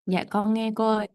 Dạ con nghe cô ơi.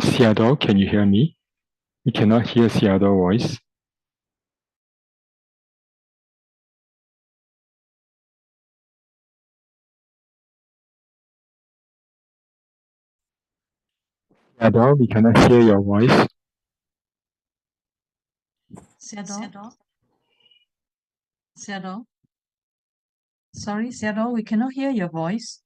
Sayadaw, can you hear me? We cannot hear Sayadaw's voice. Sayadaw, we cannot hear your voice. Sayadaw? Sayadaw? Sorry, Sayadaw, we cannot hear your voice.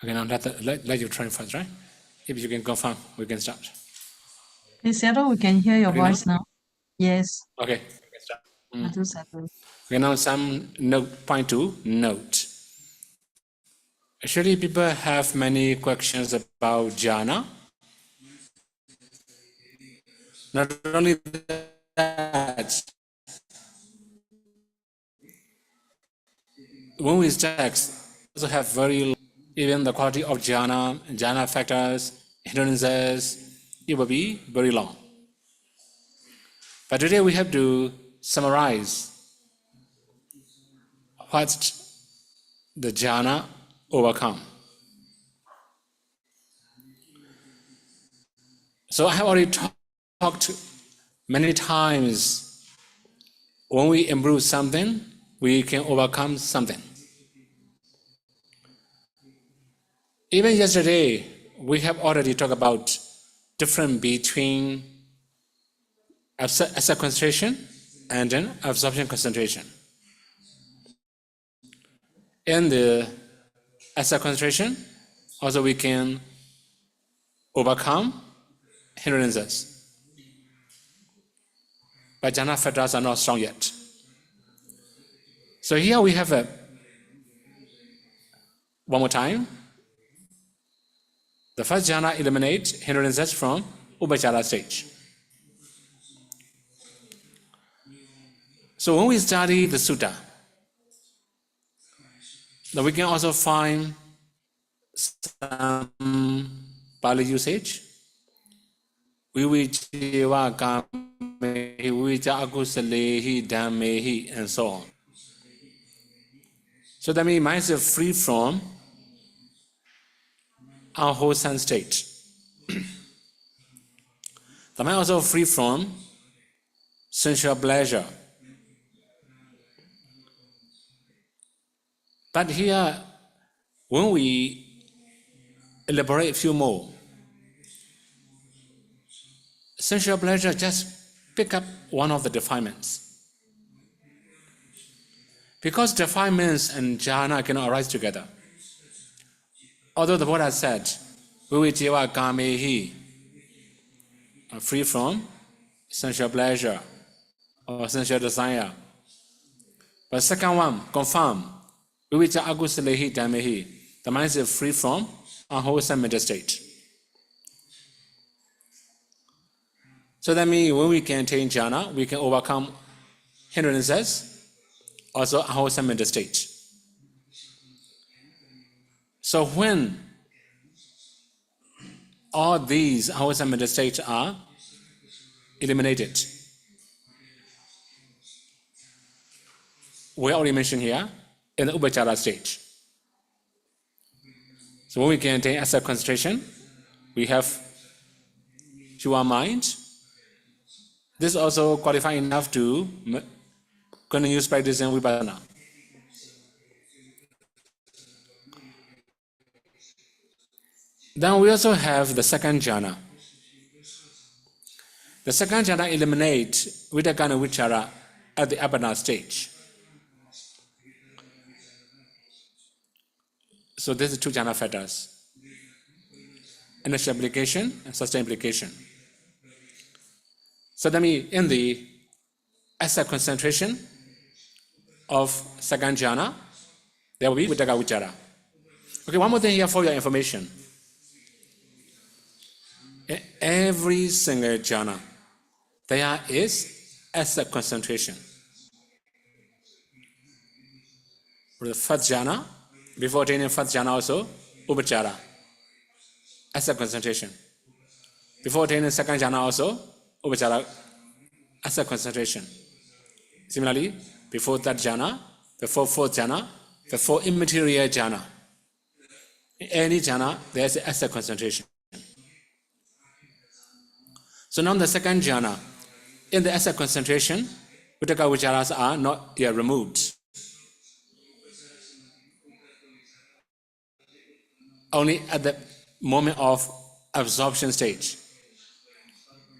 Okay, now let you try first, right? If you can confirm, we can start. Hey, Sayadaw, we can hear your Okay, voice now. Yes. Okay, we can start. Sayadaw. Okay, now some point to note. Actually, people have many questions about jhana. Not only that, when we text, also have very even the quality of jhana factors, hindrances, it will be very long. But today we have to summarize what the jhana overcome. So I have already talked many times, when we improve something, we can overcome something. Even yesterday, we have already talked about difference between asset concentration and then absorption concentration. In the asset concentration, also we can overcome hindrances. But jhana factors are not strong yet. So here we have one more time. The first jhana eliminates hindrances from upachara stage. So when we study the sutta, then we can also find some Pali usage. Vivijeva kamehi, vivija akusalehi, dhammehi, and so on. So that means mind is free from unwholesome state. The mind also free from sensual pleasure. But here, when we elaborate a few more, sensual pleasure just pick up one of the defilements. Because defilements and jhana cannot arise together. Although the Buddha said, Vivijeva kamehi, free from sensual pleasure or sensual desire. But second one, confirm, vivija akusalehi dhammehi, the mind is free from unwholesome mental state. So that means when we can attain jhana, we can overcome hindrances, also unwholesome mental state. So when all these unwholesome mental states are eliminated, we already mentioned here in the upachara stage. So when we can attain asset concentration, we have pure mind. This also qualifying enough to continue practicing vipassana. Then we also have the second jhana. The second jhana eliminates vitakana vichara at the apana stage. So these are two jhana factors: initial application and sustained application. So that means in the asset concentration of second jhana, there will be vitaka vichara. Okay, one more thing here for your information. In every single jhana, there is asset concentration. For the first jhana, before attaining first jhana also, upachara, asset concentration. Before attaining second jhana also, upachara, asset concentration. Similarly, before third jhana, before fourth jhana, before immaterial jhana. In any jhana, there is asset concentration. So now the second jhana, in the asset concentration, vitaka vicharas are not yet removed. Only at the moment of absorption stage,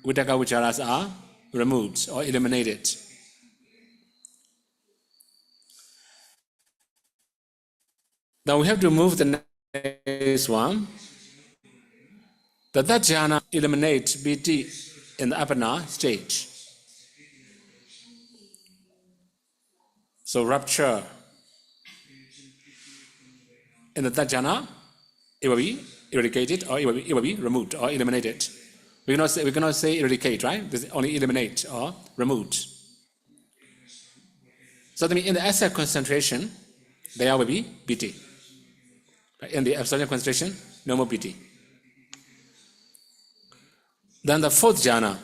vitaka vicharas are removed or eliminated. Now we have to move the next one. That jhana eliminates biti in the apana stage. So rupture in the jhana, it will be eradicated or it will be removed or eliminated. We cannot say eradicate, right? This is only eliminate or removed. So that means in the asset concentration, there will be biti. In the absorption concentration, no more biti. Then the fourth jhana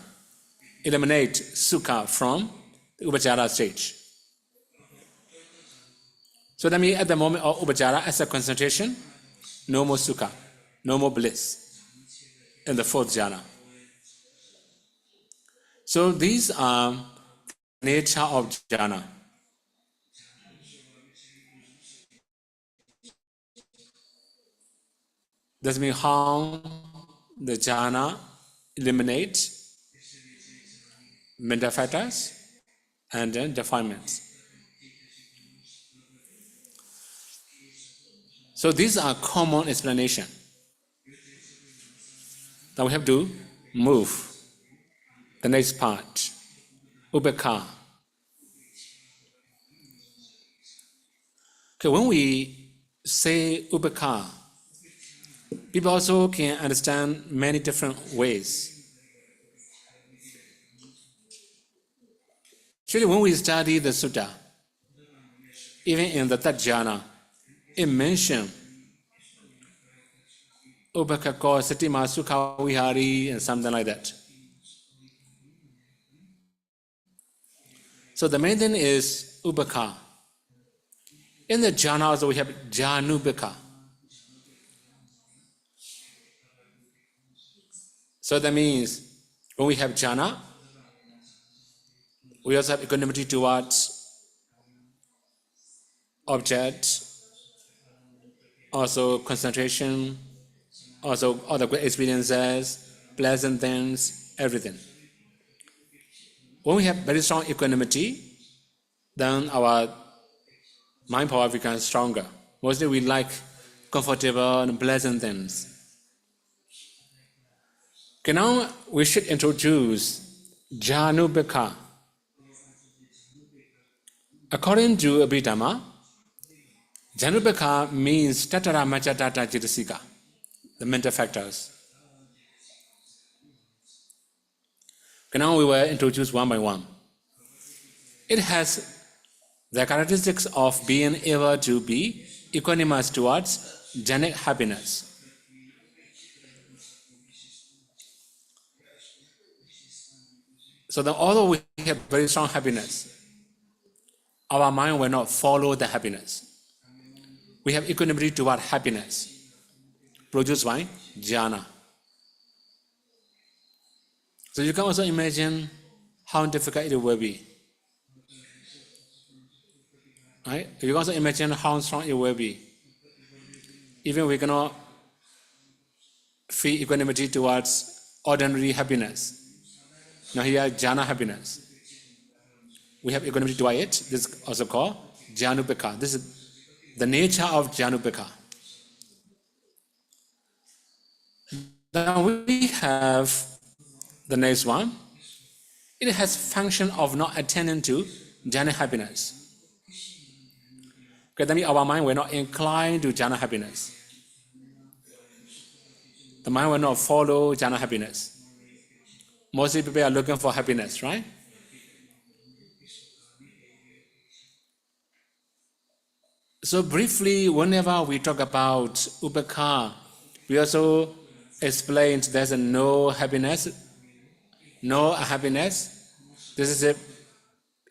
eliminates sukha from the upachara stage. So that means at the moment of upachara, asset concentration, no more sukha, no more bliss in the fourth jhana. So these are nature of jhana. That means how the jhana eliminates mental factors and then defilements. So these are common explanation. Now we have to move the next part, upekha. Okay, when we say upekha, people also can understand many different ways. Actually, when we study the sutta, even in the third jhana, it mentions Ubhakako, Satima, Sukha Vihari, and something like that. So the main thing is Ubhaka. In the jhana also we have Janubhaka. So that means when we have jhana, we also have equanimity towards objects, also concentration, also other great experiences, pleasant things, everything. When we have very strong equanimity, then our mind power becomes stronger. Mostly we like comfortable and pleasant things. Okay, now we should introduce Janubhaka. According to Abhidhamma, Janubhaka means Tatara Machatata Jitasika, the mental factors. Okay, now we will introduce one by one. It has the characteristics of being able to be equanimous towards jhanic happiness. So that although we have very strong happiness, our mind will not follow the happiness. We have equanimity toward happiness, produced by jhana. So you can also imagine how difficult it will be. Right? You can also imagine how strong it will be. Even we cannot feel equanimity towards ordinary happiness. Now here, jhana happiness. We have equanimity toward it. This is also called janubhaka. This is the nature of janubhaka. Then we have the next one. It has function of not attending to jhana happiness. Okay, that means our mind will not incline to jhana happiness. The mind will not follow jhana happiness. Mostly people are looking for happiness, right? So briefly, whenever we talk about upekha, we also explain there's a no happiness. This is a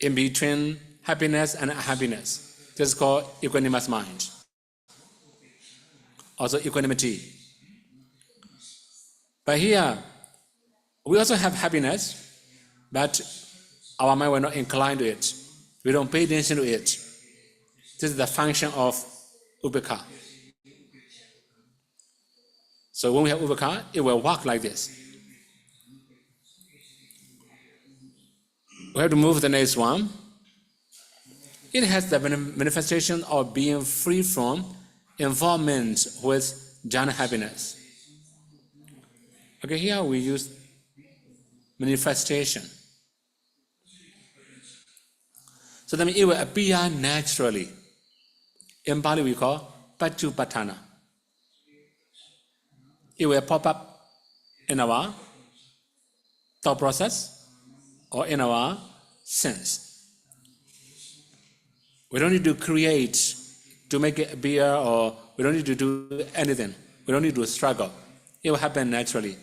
in between happiness and unhappiness. This is called equanimous mind. Also equanimity. But here, we also have happiness, but our mind will not incline to it. We don't pay attention to it. This is the function of upekha. So when we have upekha, it will work like this. We have to move to the next one. It has the manifestation of being free from involvement with jhana happiness. Okay, here we use manifestation. So that means it will appear naturally. In Pali we call Pachupatthana. It will pop up in our thought process or in our sense. We don't need to create to make it appear, or we don't need to do anything. We don't need to struggle. It will happen naturally.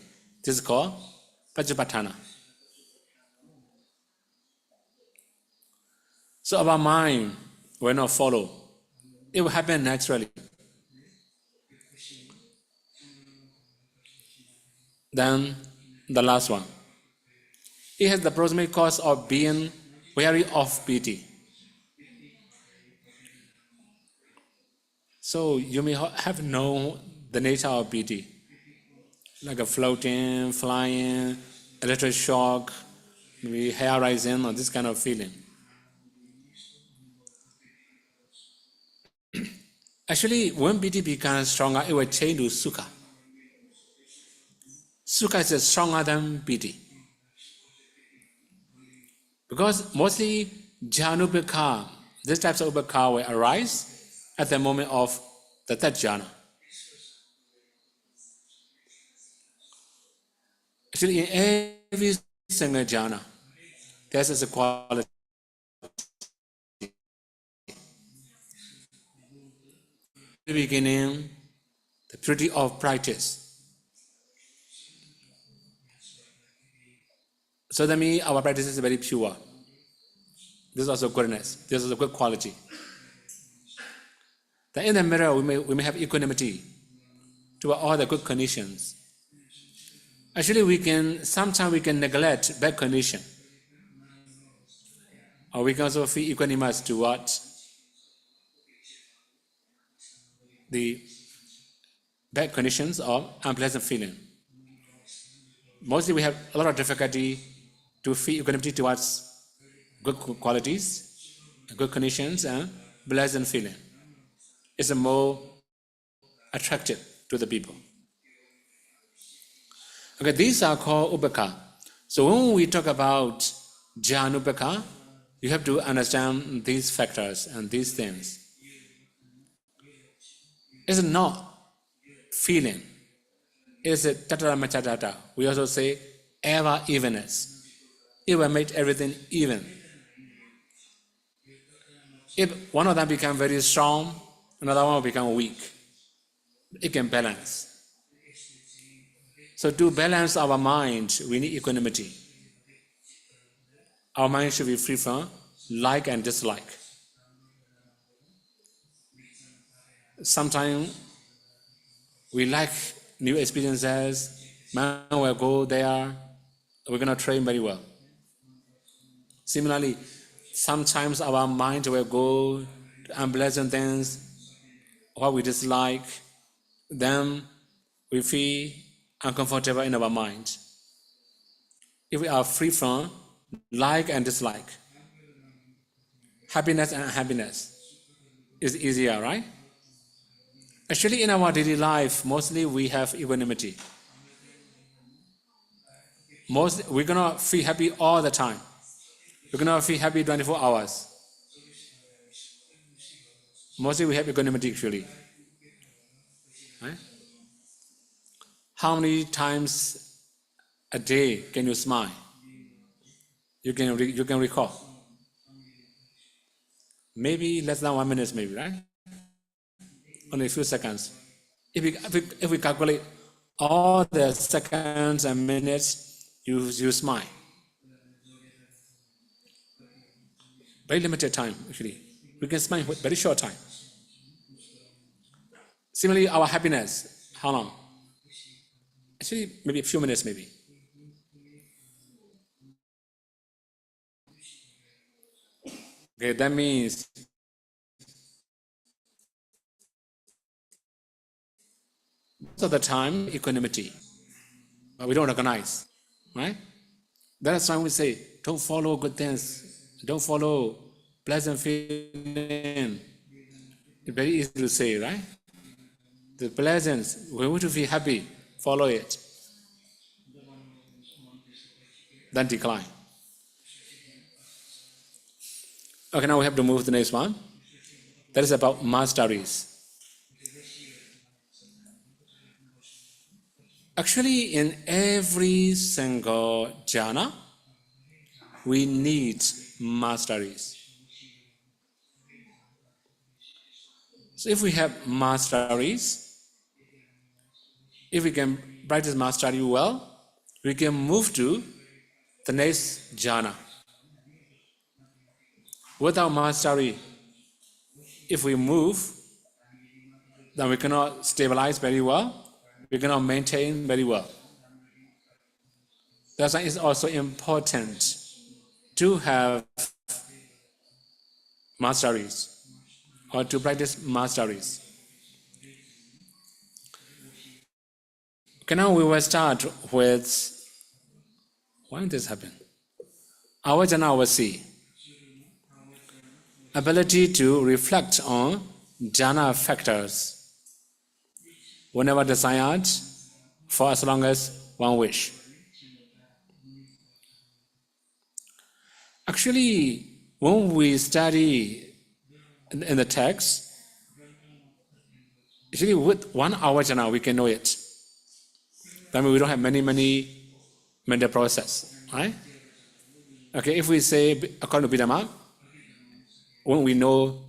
This is called Pachupatthana. So our mind will not follow. It will happen naturally. Then the last one. It has the proximate cause of being wary of piti. So you may have known the nature of piti, like a floating, flying, electric shock, maybe hair rising, or this kind of feeling. Actually, when piti becomes stronger, it will change to sukha. Sukha is stronger than piti. Because mostly janubhaka, this type of upekha will arise at the moment of the third jhana. Actually, in every single jhana, there's a quality. In the beginning, the purity of practice. So that means our practice is very pure. This is also goodness. This is a good quality. Then in the mirror, we may have equanimity to all the good conditions. Actually, sometimes we can neglect bad condition. Or we can also feel equanimous towards the bad conditions or unpleasant feeling. Mostly we have a lot of difficulty to feel equanimity towards good qualities, good conditions, and pleasant feeling. It's more attractive to the people. Okay, these are called upekkha. So when we talk about jhana upekkha, you have to understand these factors and these things. It's not feeling. It's a tatara machadata. We also say ever evenness. It will make everything even. If one of them becomes very strong, another one will become weak. It can balance. So to balance our mind, we need equanimity. Our mind should be free from like and dislike. Sometimes we like new experiences, man will go there, we're going to train very well. Similarly, sometimes our mind will go to unpleasant things, what we dislike, then we feel uncomfortable in our mind. If we are free from like and dislike, happiness and unhappiness is easier, right? Actually, in our daily life, mostly we have equanimity. We're going to feel happy all the time. We're going to feel happy 24 hours. Mostly we have equanimity actually. Right? How many times a day can you smile? You can recall. Maybe less than 1 minute, maybe, right? Only a few seconds. If we calculate all the seconds and minutes, you smile. Very limited time, actually. We can smile with very short time. Similarly, our happiness, how long? Actually, maybe a few minutes, maybe. Okay, that means most of the time, equanimity, but we don't recognize, right? That's why we say, don't follow good things, don't follow pleasant feeling. It's very easy to say, right? The pleasance, we want to feel happy, follow it. Then decline. Okay, now we have to move to the next one. That is about masteries. Actually, in every single jhana, we need masteries. So if we have masteries, if we can practice mastery well, we can move to the next jhana. Without mastery, if we move, then we cannot stabilize very well, we cannot maintain very well. That's why it's also important to have masteries or to practice masteries. Okay, now we will start with, why did this happen? Our jhana will see ability to reflect on jhana factors whenever desired for as long as one wish. Actually, when we study in the text, actually with 1 hour jhana we can know it. That means we don't have many mental process, right? Okay, if we say according to Dhamma, when we know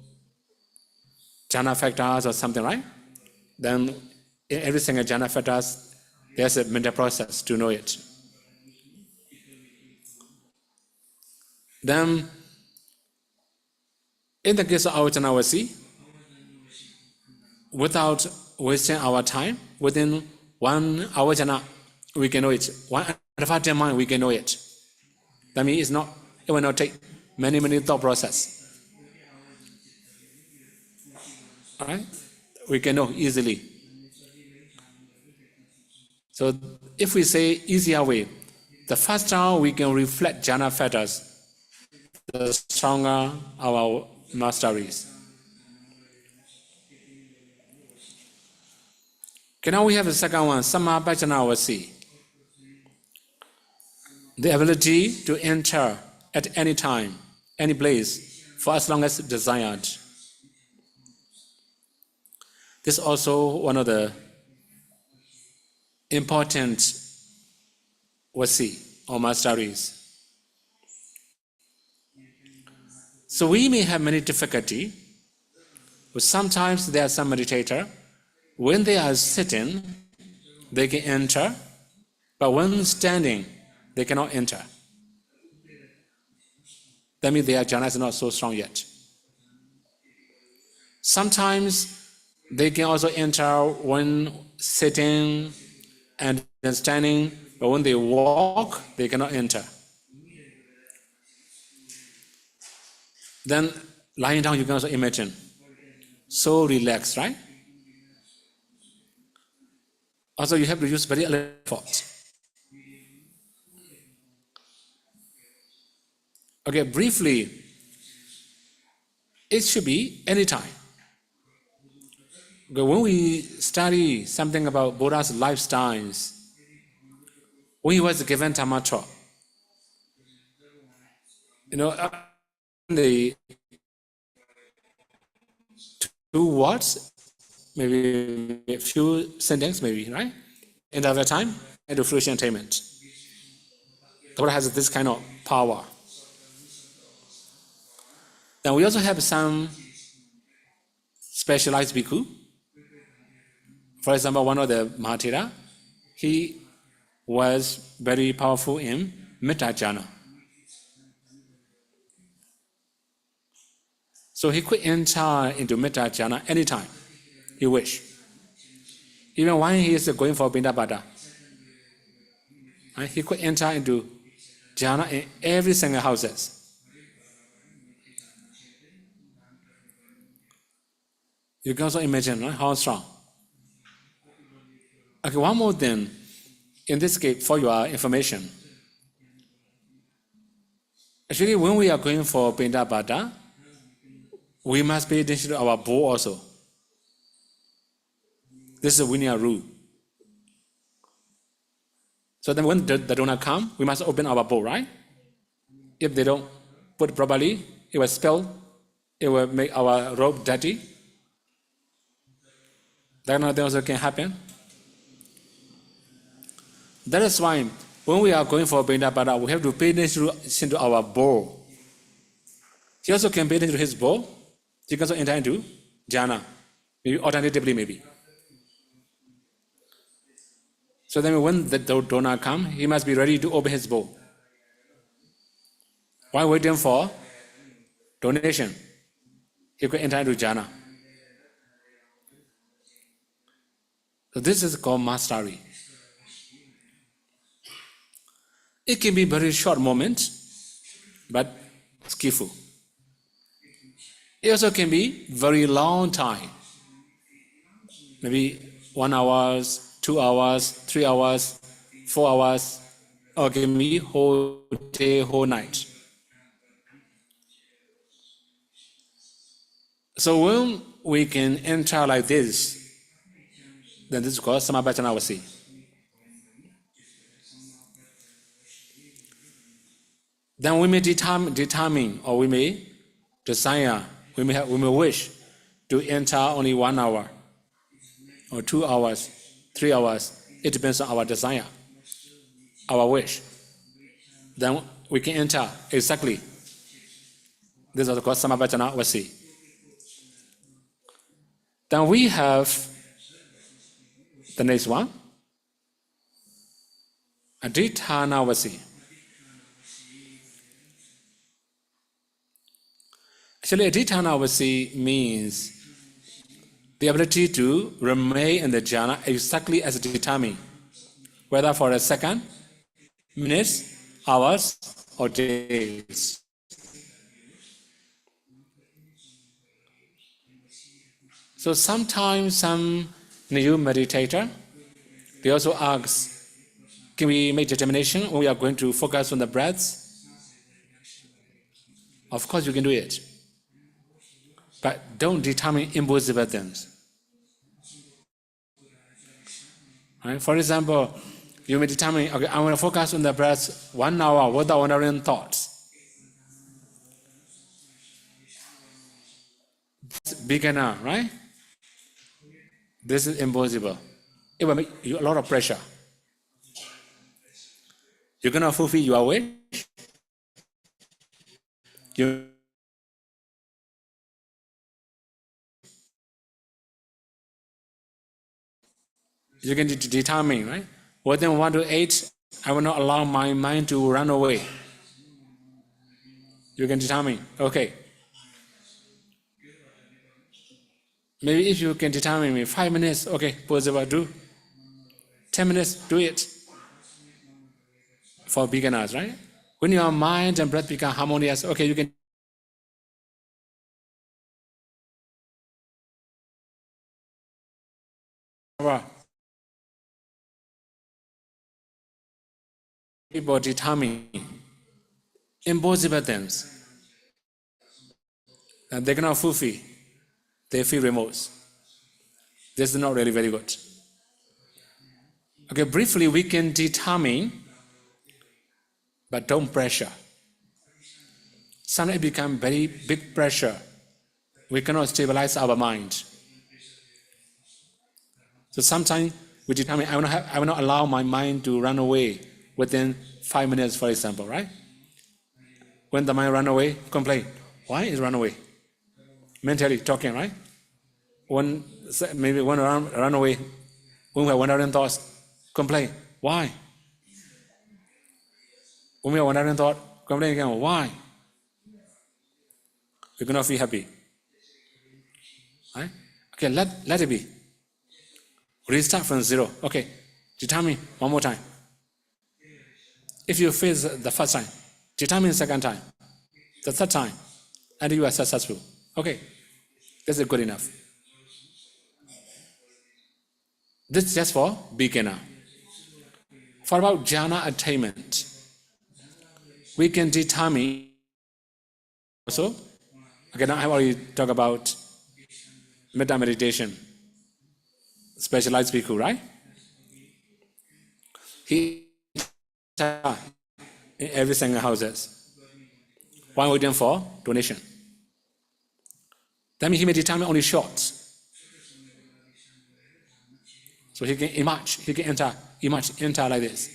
jhana factors or something, right? Then in every single jhana factors, there's a mental process to know it. Then, in the case of Avijjanavasi, without wasting our time, within 1 Avijjana, we can know it. 1 undivided mind, we can know it. That means it will not take many thought process. All right? We can know easily. So if we say easier way, the faster we can reflect jhana factors, the stronger our mastery is. Okay, now we have the second one, Samabhajjanavasi. The ability to enter at any time, any place, for as long as desired. This is also one of the important wasi or masteries. So we may have many difficulty, but sometimes there are some meditator, when they are sitting, they can enter, but when standing, they cannot enter. That means their jhana is not so strong yet. Sometimes they can also enter when sitting and then standing, but when they walk, they cannot enter. Then lying down, you can also imagine. So relaxed, right? Also, you have to use very little effort. Okay, briefly, it should be anytime. Okay, when we study something about Buddha's lifestyles, when he was given Dhamma Talk, the 2 words, maybe a few sentences, maybe, right? End of the time, and to fruition attainment. The Buddha has this kind of power. Then we also have some specialized bhikkhu. For example, one of the Mahatera, he was very powerful in metta jhana. So he could enter into metta jhana anytime he wished. Even when he is going for Bindabata, he could enter into jhana in every single houses. You can also imagine, right, how strong. Okay, one more thing, in this case, for your information. Actually, when we are going for Bindabata, we must pay attention to our bowl also. This is a linear rule. So then when the donor come, we must open our bowl, right? If they don't put it properly, it will spill, it will make our robe dirty. That kind of thing also can happen. That is why when we are going for Bindabata, we have to pay attention to our bowl. He also can pay attention to his bowl. He can also enter into jhana, maybe alternatively maybe. So then when the donor comes, he must be ready to open his bowl. While waiting for donation, he could enter into jhana. So this is called mastery. It can be very short moment, but skillful. It also can be very long time. Maybe 1 hour, 2 hours, 3 hours, 4 hours, or it can be whole day, whole night. So when we can enter like this, then this is called Samabhajjanavasi. Then we may determine, or we may desire, we may wish to enter only 1 hour, or 2 hours, 3 hours. It depends on our desire, our wish. Then we can enter exactly. This is called Samabhajjanavasi. Then we have the next one, Adhittanavasi. Actually, Adhitthana means the ability to remain in the jhana exactly as determined, whether for a second, minutes, hours, or days. So sometimes some new meditator, they also ask, can we make determination when we are going to focus on the breaths? Of course you can do it. But don't determine impossible things. Right? For example, you may determine, okay, I want to focus on the breath 1 hour without wandering thoughts. That's beginner, right? This is impossible. It will make you a lot of pressure. You're going to fulfill your wish. You can determine, right? Within 1 to 8, I will not allow my mind to run away. You can determine, okay. Maybe if you can determine me 5 minutes, okay, possible, do. 10 minutes, do it. For beginners, right? When your mind and breath become harmonious, okay, you can people determine impossible things and they cannot fulfill. They feel remorse. This is not really very good. Okay, briefly, we can determine, but don't pressure. Sometimes it becomes very big pressure. We cannot stabilize our mind. So sometimes we determine, I will not allow my mind to run away within 5 minutes, for example, right? When the mind run away, complain. Why is run away? Mentally talking, right? Maybe when run away, when we are wandering thoughts, complain. Why? When we are wandering thought, complain again. Why? You cannot feel happy. Right? Okay, let it be. Restart from zero. Okay, determine one more time. If you fail the first time, determine the second time, the third time, and you are successful. Okay, this is good enough. This is just for beginner. For about jhana attainment, we can determine also. Okay, now I have already talked about metta meditation. Specialized bhikkhu, right? He in every single houses. While waiting for donation. That means he may determine only short. So he can emerge, he can enter like this.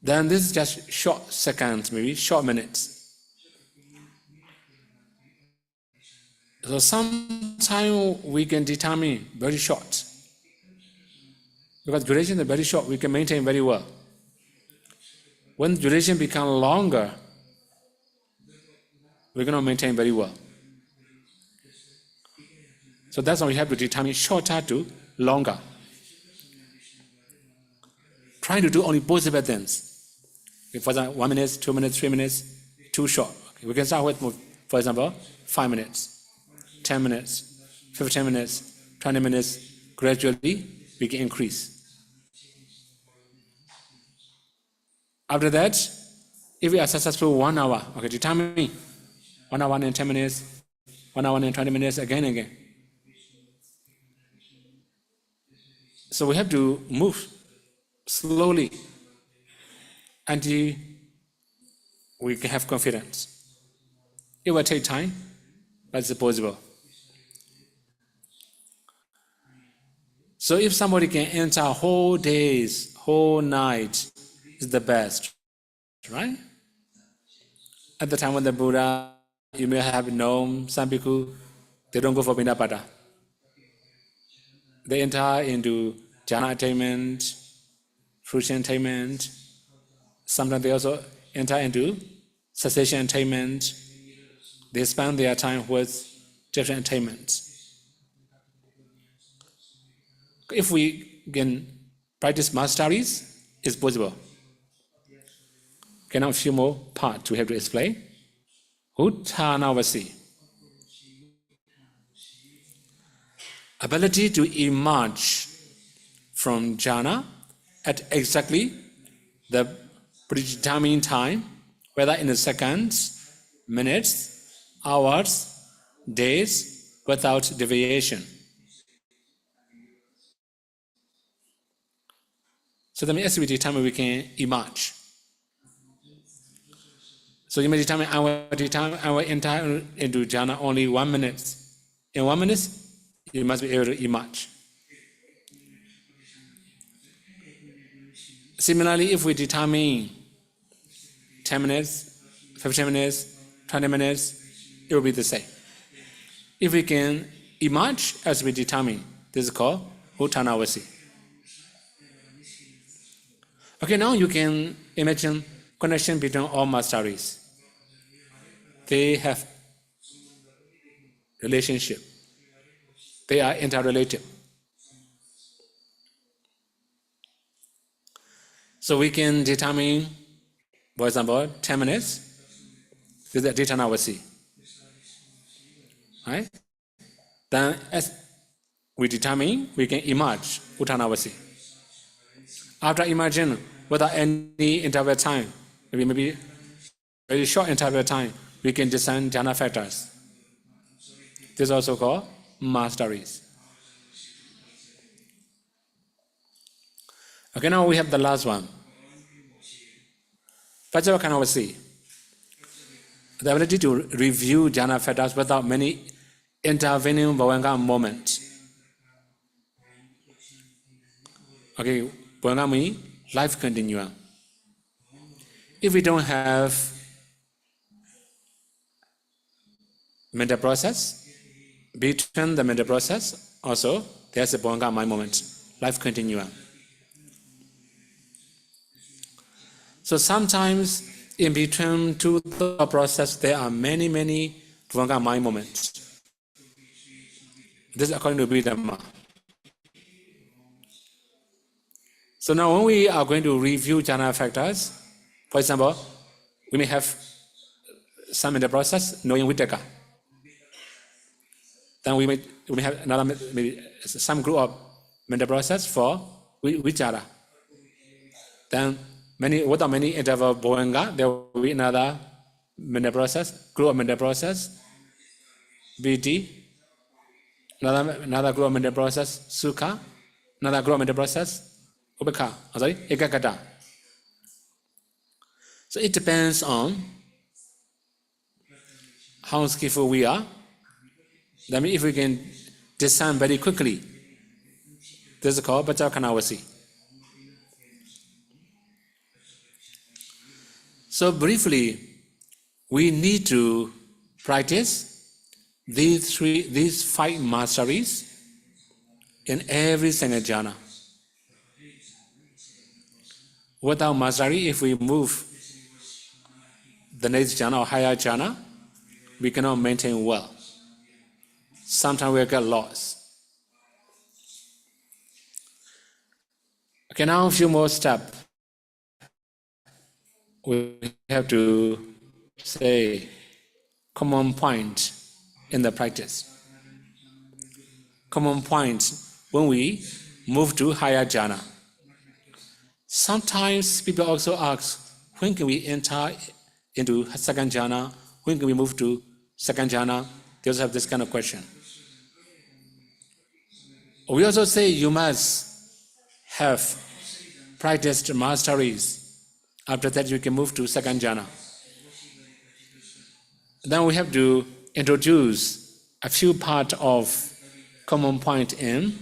Then this is just short seconds, maybe short minutes. So sometimes we can determine very short. Because duration is very short, we can maintain very well. When duration becomes longer, we're going to maintain very well. So that's why we have to determine shorter to longer. Trying to do only possible things. For example, 1 minute, 2 minutes, 3 minutes, too short. Okay, we can start with, for example, 5 minutes, 10 minutes, 15 minutes, 20 minutes. Gradually, we can increase. After that, if we are successful 1 hour, okay, determine 1 hour and 10 minutes, 1 hour and 20 minutes, again and again. So we have to move slowly until we can have confidence. It will take time, but it's possible. So if somebody can enter whole days, whole night, is the best, right? At the time when the Buddha, you may have known some people, they don't go for Pindapada. They enter into jhana attainment, fruition attainment. Sometimes they also enter into cessation attainment. They spend their time with different attainments. If we can practice masteries, it's possible. Okay, now a few more parts we have to explain. Uttanavasi. Ability to emerge from jhana at exactly the predetermined time, whether in the seconds, minutes, hours, days, without deviation. So that means as we determine, we can emerge. So you may determine, I will enter into jhana only 1 minute. In 1 minute, you must be able to emerge. Similarly, if we determine 10 minutes, 15 minutes, 20 minutes, it will be the same. If we can emerge as we determine, this is called Uttanavasi. Okay, now you can imagine connection between all masteries. They have relationship. They are interrelated. So we can determine, for example, 10 minutes, this is Uttanavasi. Right? Then as we determine, we can emerge Uttanavasi. After emerging, without any interval time, maybe very short interval time, we can discern jhana factors. This is also called masteries. Okay, now we have the last one. Vajrakanavasi. The ability to review jhana factors without many intervening bhavanga moments. Okay, bhavanga means life continuum. If we don't have mental process, between the mental process, also there's a bhavanga mind moment, life continuum. So sometimes in between two thought process, there are many bhavanga mind moments. This is according to Dhamma. So now when we are going to review jhana factors, for example, we may have some in the process knowing vitaka. Then we may have another, maybe some group of mental process for vichara. Then without many interval bhavanga, there will be another mental process, group of mental process, viti, another group of mental process, sukha, another group of mental process, ekakata. So it depends on how skillful we are. That means if we can discern very quickly, this is called Vajrakanavasi. So briefly, we need to practice these 5 masteries in every single jhana. Without mastery, if we move the next jhana or higher jhana, we cannot maintain well. Sometimes we get lost. Okay, now a few more steps. We have to say common point in the practice. Common points when we move to higher jhana. Sometimes people also ask, when can we enter into second jhana? When can we move to second jhana? They also have this kind of question. We also say you must have practiced masteries. After that, you can move to second jhana. Then we have to introduce a few parts of common point in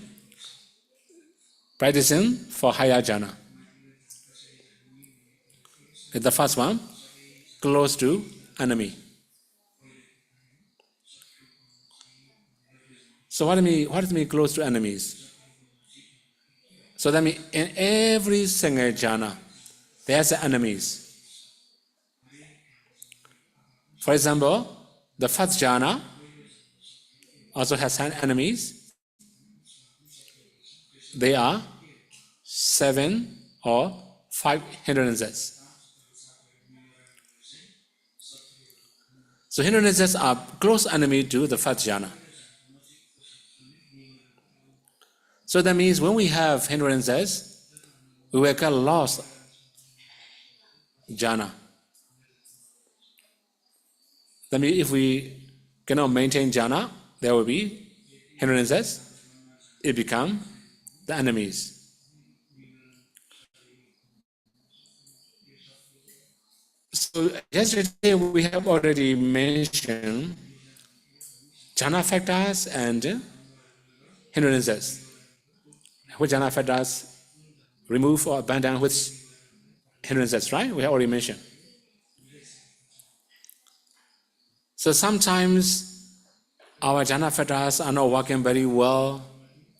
practicing for higher jhana. The first one, close to enemy. So what does it mean close to enemies? So that means in every single jhana, there's enemies. For example, the first jhana also has enemies. They are 7 or 5 hindrances. So hindrances are close enemy to the first jhana. So that means when we have hindrances, we will get lost jhana. That means if we cannot maintain jhana, there will be hindrances. It become the enemies. So yesterday we have already mentioned jhana factors and hindrances. Which jhana factors remove or abandon which hindrances, right? We have already mentioned. So sometimes our jhana factors are not working very well,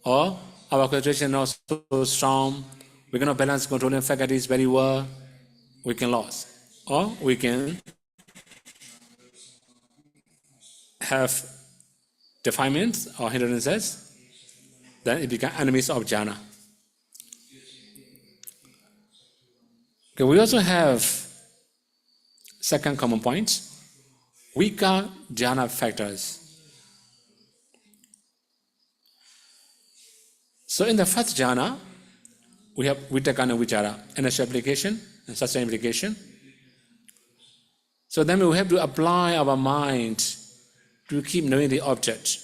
or our concentration is not so strong, we cannot balance controlling faculties very well, we can lose. Or we can have defilements or hindrances, then it becomes enemies of jhana. Okay, we also have second common point, weaker jhana factors. So in the first jhana, we have vitaka and vichara, initial application and sustained application. So then we have to apply our mind to keep knowing the object.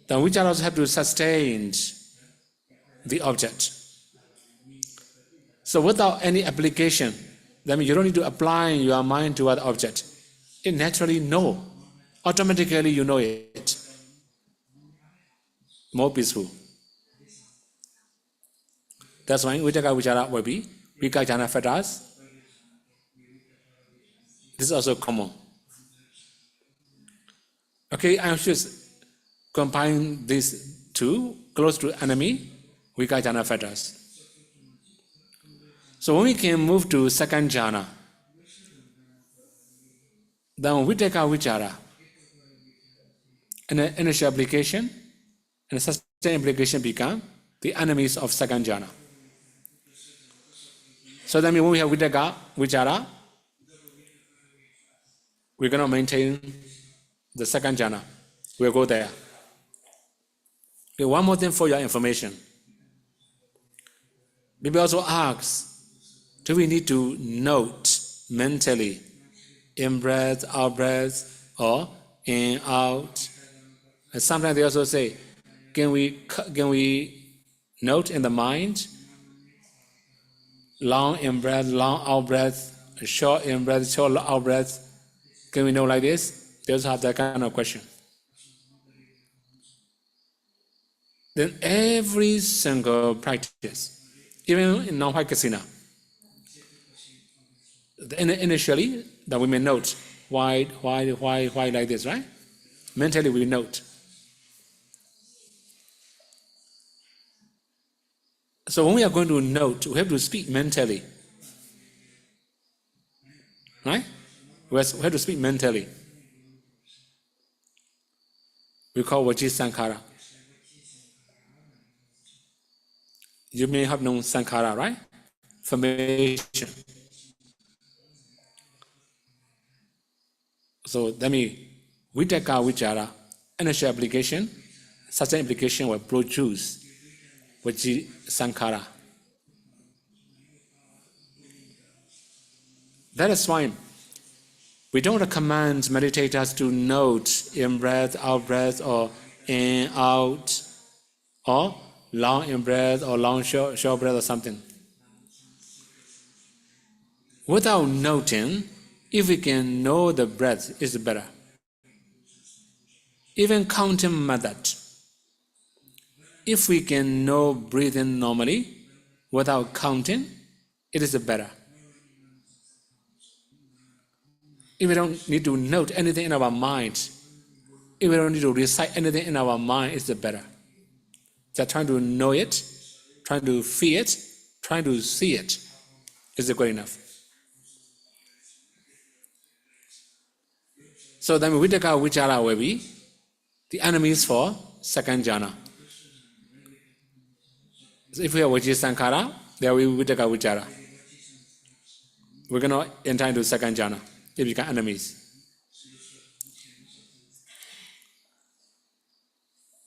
Then vichara also have to sustain the object. So without any application, that means you don't need to apply your mind to the object. It naturally knows. Automatically you know it. More peaceful. That's why vitaka vichara will be weaker jhana factors. This is also common. Okay, I should combine these two, close to enemy, weaker jhana factors. So when we can move to second jhana, then vitaka vichara, and the initial application and the sustained application become the enemies of second jhana. So that means when we have vitaka vichara, we're going to maintain the second jhana. We'll go there. Okay, one more thing for your information. People also ask, do we need to note mentally in breath, out breath, or in, out? And sometimes they also say, can we note in the mind, long in breath, long out breath, short in breath, short out breath? Can we know like this? They also have that kind of question. Then every single practice, even in non-white casino, initially that we may note why like this, right? Mentally we note. So when we are going to note, we have to speak mentally, right? We have to speak mentally. We call Vachi Sankhara. You may have known Sankhara, right? Formation. So that means vitaka vichara, initial application, such an application will produce Vachi Sankhara. That is why we don't recommend meditators to note in breath, out breath, or in, out, or long in breath, or long, short breath, or something. Without noting, if we can know the breath, it's better. Even counting method, if we can know breathing normally, without counting, it is better. If we don't need to note anything in our mind, if we don't need to recite anything in our mind, it's better. Just trying to know it, trying to feel it, trying to see it is good enough. So then Vitakka Vichara will be the enemies for second jhana. So if we have Vajji Sankhara, there will be Vitakka Vichara. We're going to enter into second jhana if we become enemies.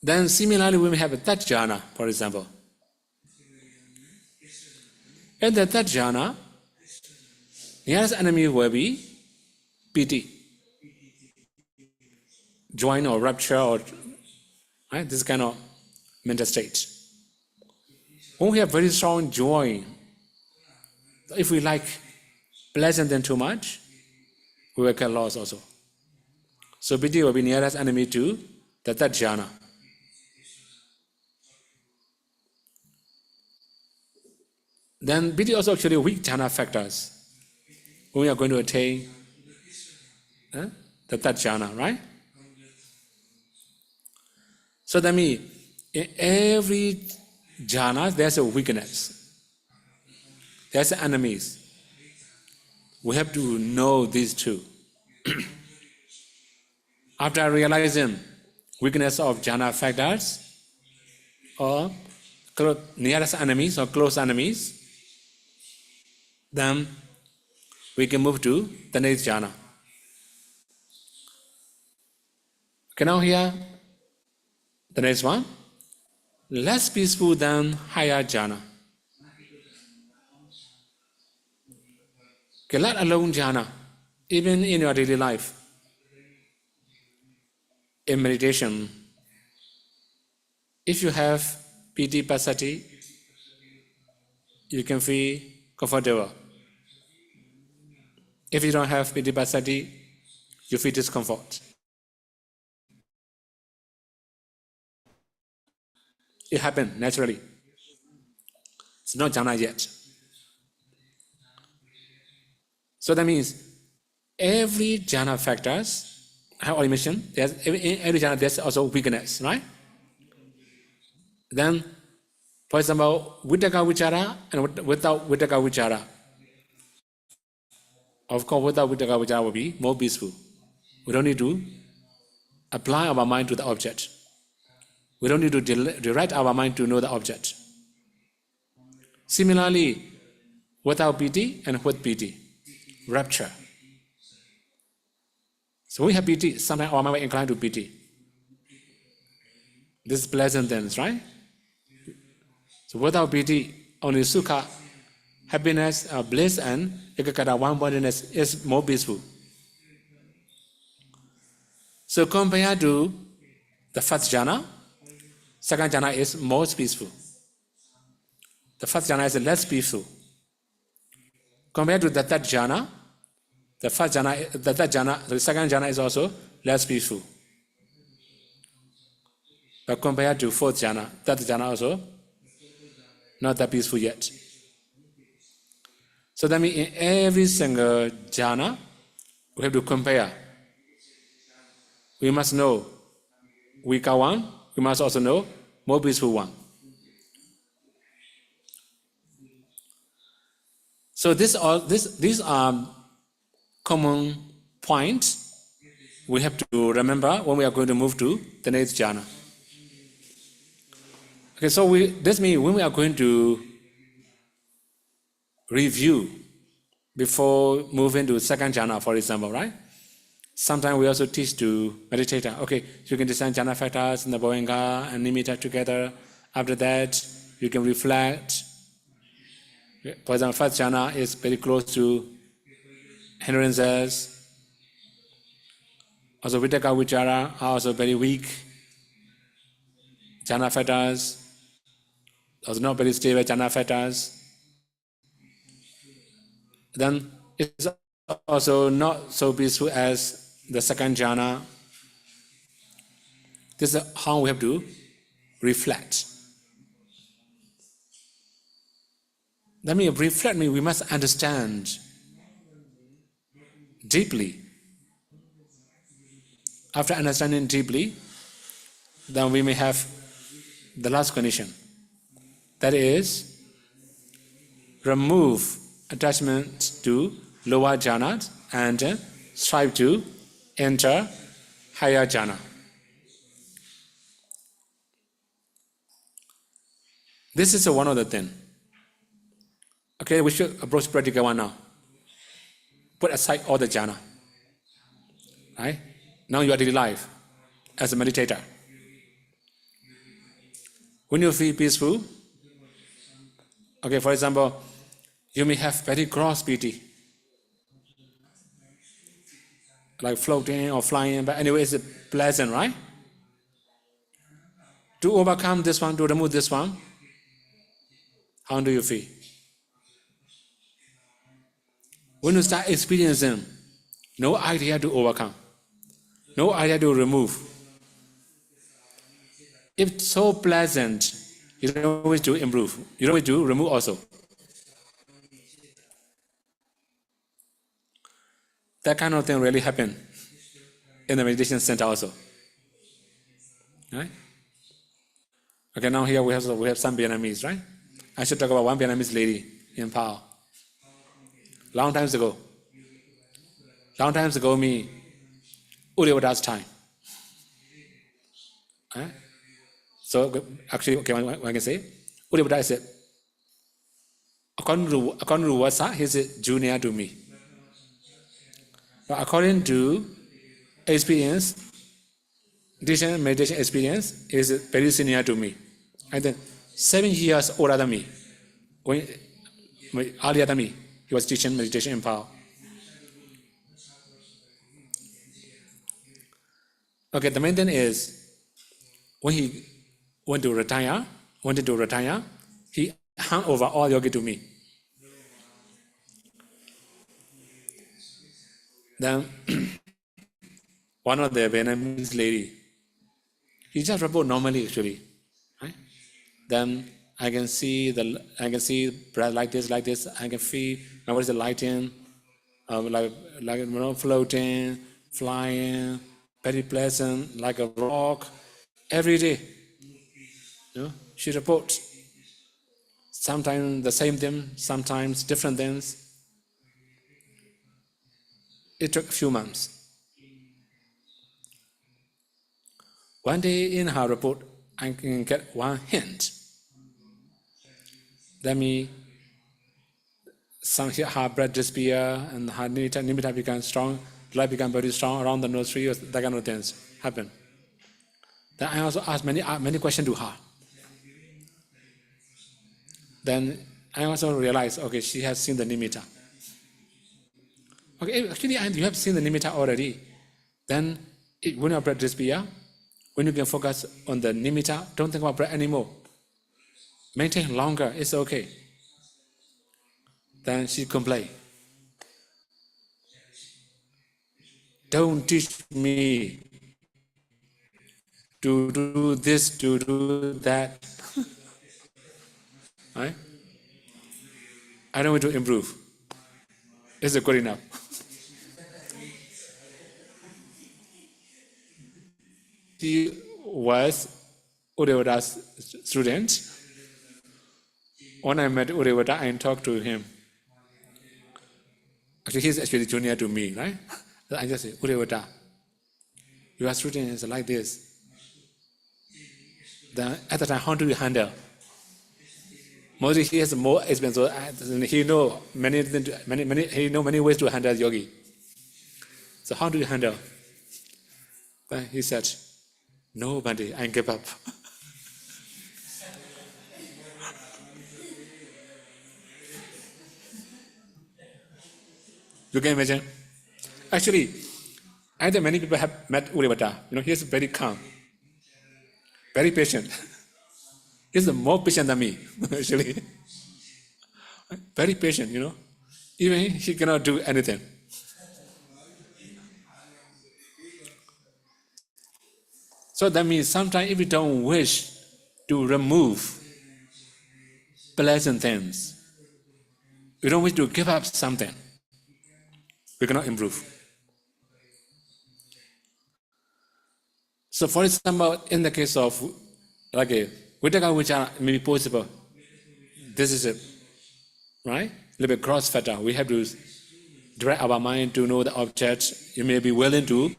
Then similarly, we may have a third jhana, for example. In the third jhana, the nearest enemy will be piti, join or rupture, or right, this kind of mental state. When we have very strong joy, if we like pleasant than too much, we will get lost also. So piti will be nearest enemy to the third jhana. Then piti also actually weak jhana factors when we are going to attain the third jhana, right? So that means in every jhana there's a weakness, there's enemies. We have to know these two. After realizing weakness of jhana factors or nearest enemies or close enemies, then we can move to the next jhana. Okay, now here, the next one. Less peaceful than higher jhana. Okay, let alone jhana, even in your daily life. In meditation, if you have piti passaddhi, you can feel comfortable. If you don't have piti passaddhi, you feel discomfort. It happens naturally. It's not jhana yet. So that means every jhana factors, I have already mentioned, in every jhana there's also weakness, right? Then, for example, Vitakka Vichara and without Vitakka Vichara. Of course, without Vitakka Vichara will be more peaceful. We don't need to apply our mind to the object. We don't need to direct our mind to know the object. Similarly, without piti and with piti, rapture. So we have piti, sometimes our mind will incline to piti. This is pleasant things, right? So without piti, only sukha, happiness, bliss, and ekakata, one-pointedness is more peaceful. So compared to the first jhana, second jhana is most peaceful. The first jhana is less peaceful. Compared to the third jhana, the second jhana is also less peaceful. But compared to fourth jhana, third jhana also not that peaceful yet. So that means in every single jhana, we have to compare. We must know weaker one, we must also know more peaceful one. So these are common points we have to remember when we are going to move to the next jhana. Okay, so this means when we are going to review before moving to second jhana, for example, right? Sometimes we also teach to meditator. Okay, you can design jhana factors and the Bhavanga and nimitta together. After that, you can reflect. For example, first jhana is very close to hindrances. Also, Vitakka Vichara are also very weak. Jhana factors, also not very stable jhana factors. Then it's also not so peaceful as the second jhana. This is how we have to reflect. That means reflect means we must understand deeply. After understanding deeply, then we may have the last condition. That is, remove attachment to lower jhanas and strive to enter higher jhana. This is one of the things. Okay, we should approach practical one now. Put aside all the jhana. Right? Now you are daily life as a meditator. When you feel peaceful, okay, for example, you may have very gross piti, like floating or flying, but anyway, it's pleasant, right? To overcome this one, to remove this one, how do you feel? When you start experiencing, no idea to overcome, no idea to remove. If it's so pleasant, you don't wish to improve, you don't wish to remove also. That kind of thing really happen in the meditation center also. Right? Okay, now here we have some Vietnamese, right? I should talk about one Vietnamese lady in Nepal. Long times ago, me, Udevada's time. Right? So actually, okay, one can say, Udevada is according to Vasa, he's a junior to me. But according to experience, meditation experience, is very senior to me. And then 7 years older than me. Earlier than me, he was teaching meditation in Nepal. Okay, the main thing is, when he wanted to retire, he handed over all yogi to me. Then one of the Vietnamese lady, he just report normally actually, right? Then I can see breath like this. I can feel what is the lighting, floating, flying, very pleasant, like a rock, every day. She reports. Sometimes the same thing, sometimes different things. It took a few months. One day in her report, I can get one hint. That means her breath disappear and her nimitta become strong, light become very strong around the nursery, that kind of things happen. Then I also asked many questions to her. Then I also realized, okay, she has seen the nimitta. Okay, actually you have seen the nimitta already. Then when your breath disappear, when you can focus on the nimitta, don't think about breath anymore. Maintain longer, it's okay. Then she complained, don't teach me to do this, to do that. Right? I don't want to improve. Is it good enough? She was Udevada's student. When I met Udevada, I talked to him. Actually, he's actually junior to me, right? So I just say, Udevada, your student is like this. Then at the time, how do you handle? Mostly he has more experience, so he know many ways to handle yogi. So how do you handle? Then he said, no, Bhante, I give up. You can imagine? Actually, I think many people have met Udevada. He is very calm, very patient. He's more patient than me, actually. Very patient, Even he cannot do anything. So that means sometimes if we don't wish to remove pleasant things, we don't wish to give up something, we cannot improve. So for example, in the case of Vitaka Vichara may be possible. This is it, right? A little bit gross factor. We have to direct our mind to know the object, you may be willing to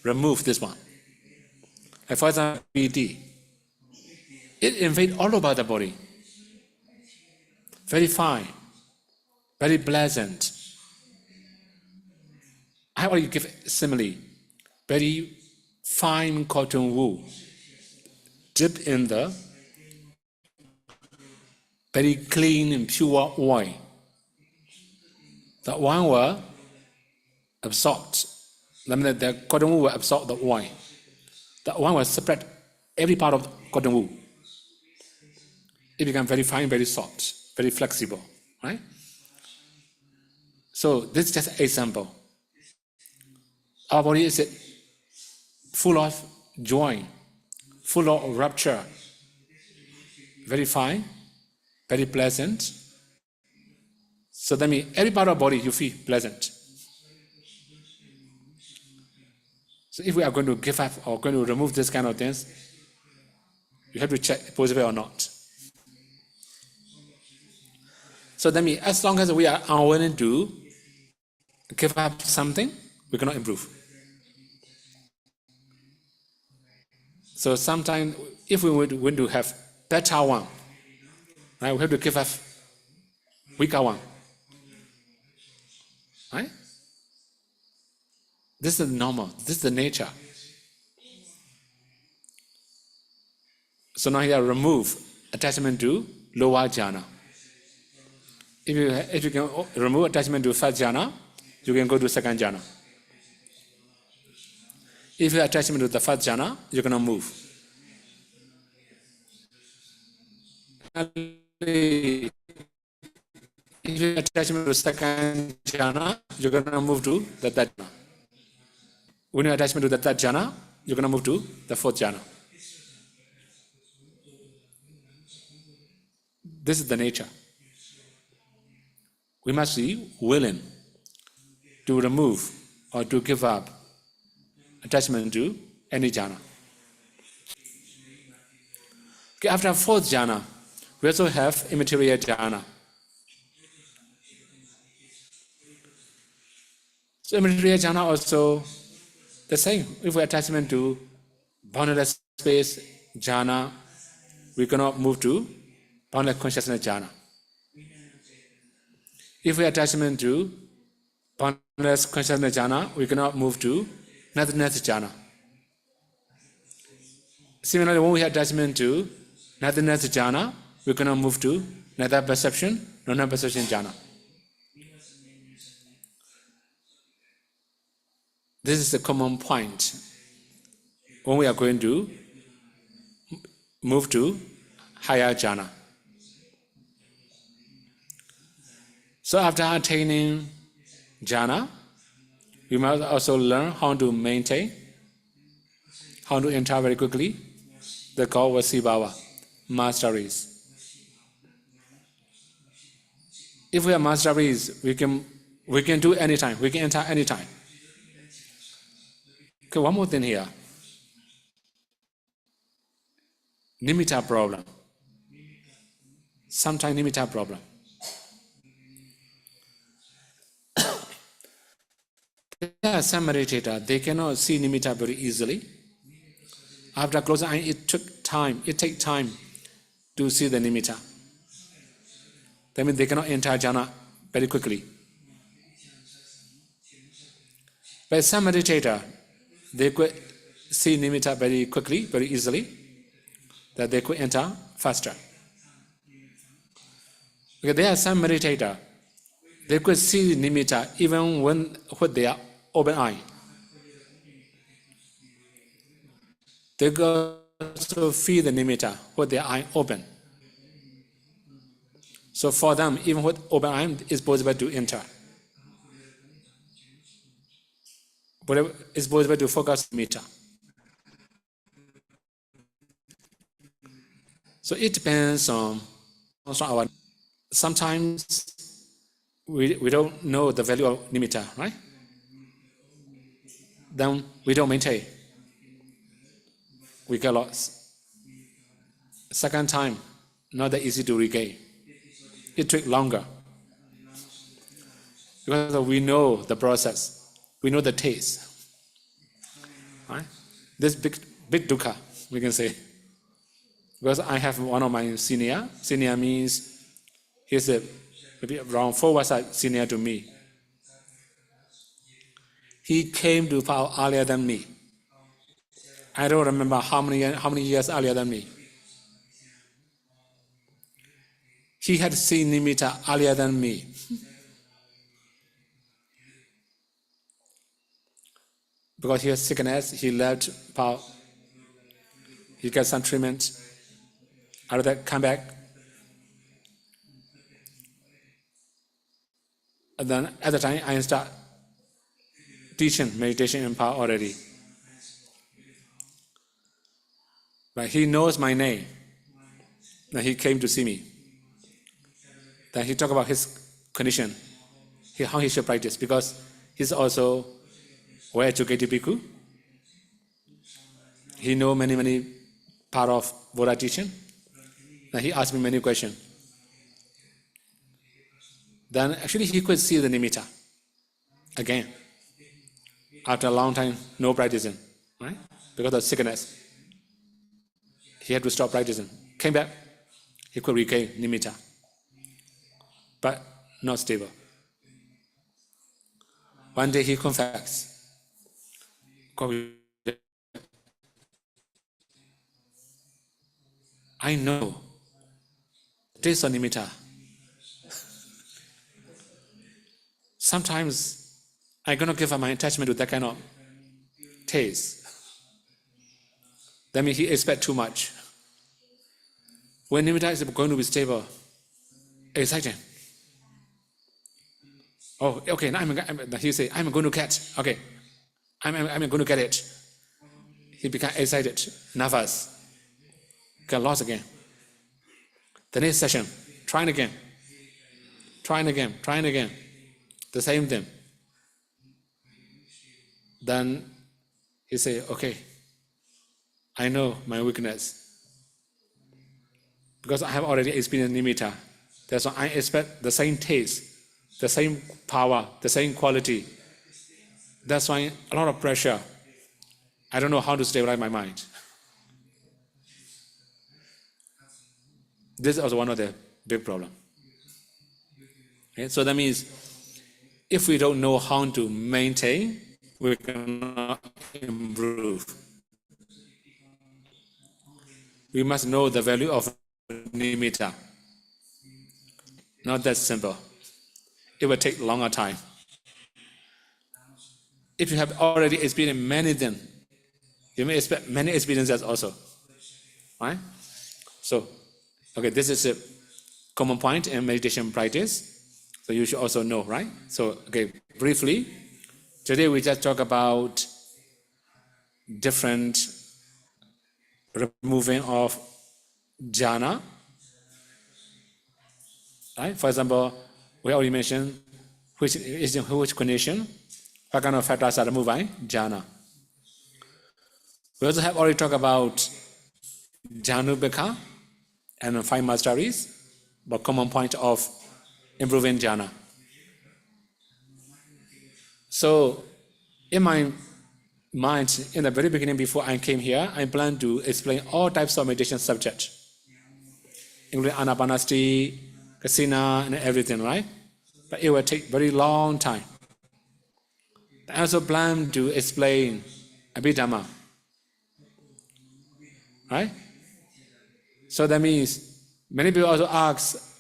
remove this one. Like for example, PD. It invades all over the body. Very fine, very pleasant. How will you give simile? Very fine cotton wool, dipped in the very clean and pure oil. The oil will absorb. The cotton wool will absorb the oil. The oil will separate every part of the cotton wool. It becomes very fine, very soft, very flexible, right? So this is just an example. Our body is full of joy, full of rapture, very fine, very pleasant. So that means every part of the body you feel pleasant. So if we are going to give up or going to remove this kind of things, you have to check possible or not. So that means as long as we are unwilling to give up something, we cannot improve. So sometimes if we want to have better one, right, we have to give up weaker one. Right? This is normal. This is the nature. So now here remove attachment to lower jhana. If you can remove attachment to first jhana, you can go to second jhana. If you have attachment to the first jhana, you cannot move. If you have attachment to second jhana, you're going to move to the third jhana. When you have attachment to the third jhana, you're going to move to the fourth jhana. This is the nature. We must be willing to remove or to give up attachment to any jhana. Okay, after fourth jhana, we also have immaterial jhana. So immaterial jhana also the same. If we attachment to boundless space jhana, we cannot move to boundless consciousness jhana. If we attachment to boundless consciousness jhana, we cannot move to nothingness jhana. Similarly, when we have attachment to nothingness jhana, we cannot move to neither perception nor non-perception jhana. This is the common point when we are going to move to higher jhana. So after attaining jhana, we must also learn how to maintain, how to enter very quickly. The call was Sibhava, masteries. If we have masteries, we can do anytime, we can enter anytime. Okay, one more thing here. Nimitta problem. Sometimes nimitta problem. There are some meditators, they cannot see nimitta very easily. After closing eye, it takes time to see the nimitta. That means they cannot enter jhana very quickly. But some meditators, they could see nimitta very quickly, very easily, that they could enter faster. Because there are some meditators, they could see nimitta even with their open eye. They could also feel the nimitta with their eye open. So for them, even with open eye, it's possible to enter. But it's possible to focus nimitta. So it depends on our. Sometimes we don't know the value of nimitta, right? Then we don't maintain. We get lost. Second time, not that easy to regain. It takes longer. because we know the process, we know the taste. Right? This big dukkha, we can say. Because I have one of my senior means he's maybe around 4 years senior to me. He came to Nepal earlier than me. I don't remember how many years earlier than me. He had seen nimitta earlier than me. Because he has sickness, he left Nepal. He got some treatment. After that, come back. And then at the time, I start teaching meditation in Nepal already. But he knows my name. Then he came to see me. Then he talked about his condition, how he should practice, because he's also well-educated bhikkhu. He knows many part of Buddha teaching. Then he asked me many questions. Then actually he could see the nimitta again. After a long time, no practicing, right? Because of sickness. He had to stop practicing. Came back, he could regain nimitta, but not stable. One day he confessed, I know the taste of nimitta. Sometimes I'm going to give up my attachment to that kind of taste. That means he expects too much. When nimitta is going to be stable, exciting. Oh, okay, now he say, I'm going to get, okay, I'm going to get it. He became excited, nervous, got lost again. The next session, trying again, the same thing. Then he say, okay, I know my weakness. Because I have already experienced nimitta. That's why I expect the same taste, the same power, the same quality. That's why a lot of pressure. I don't know how to stabilize my mind. This is also one of the big problems. Okay? So that means if we don't know how to maintain, we cannot improve. We must know the value of nimitta. Not that simple. It will take longer time. If you have already experienced many things, you may expect many experiences also. Right? So, okay, this is a common point in meditation practice. So you should also know, right? So, okay, briefly, today we just talk about different removing of jhana. Right? For example, we already mentioned which is in which condition, what kind of factors are removed by jhana. We also have already talked about jhanubhika and 5 masteries, but common point of improving jhana. So, in my mind, in the very beginning, before I came here, I planned to explain all types of meditation subjects, including anapanasati, kasina, and everything, right? But it will take very long time. I also plan to explain Abhidhamma, right? So that means many people also ask,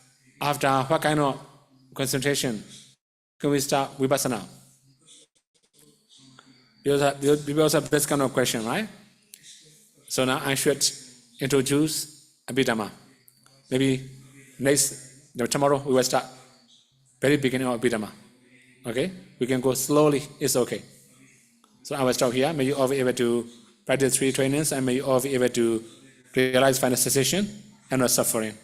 after what kind of concentration can we start vipassana? People also have this kind of question, right? So now I should introduce Abhidhamma. Maybe tomorrow we will start very beginning of Abhidhamma. Okay? We can go slowly, it's okay. So I will stop here. May you all be able to practice 3 trainings, and may you all be able to realize final cessation and not suffering.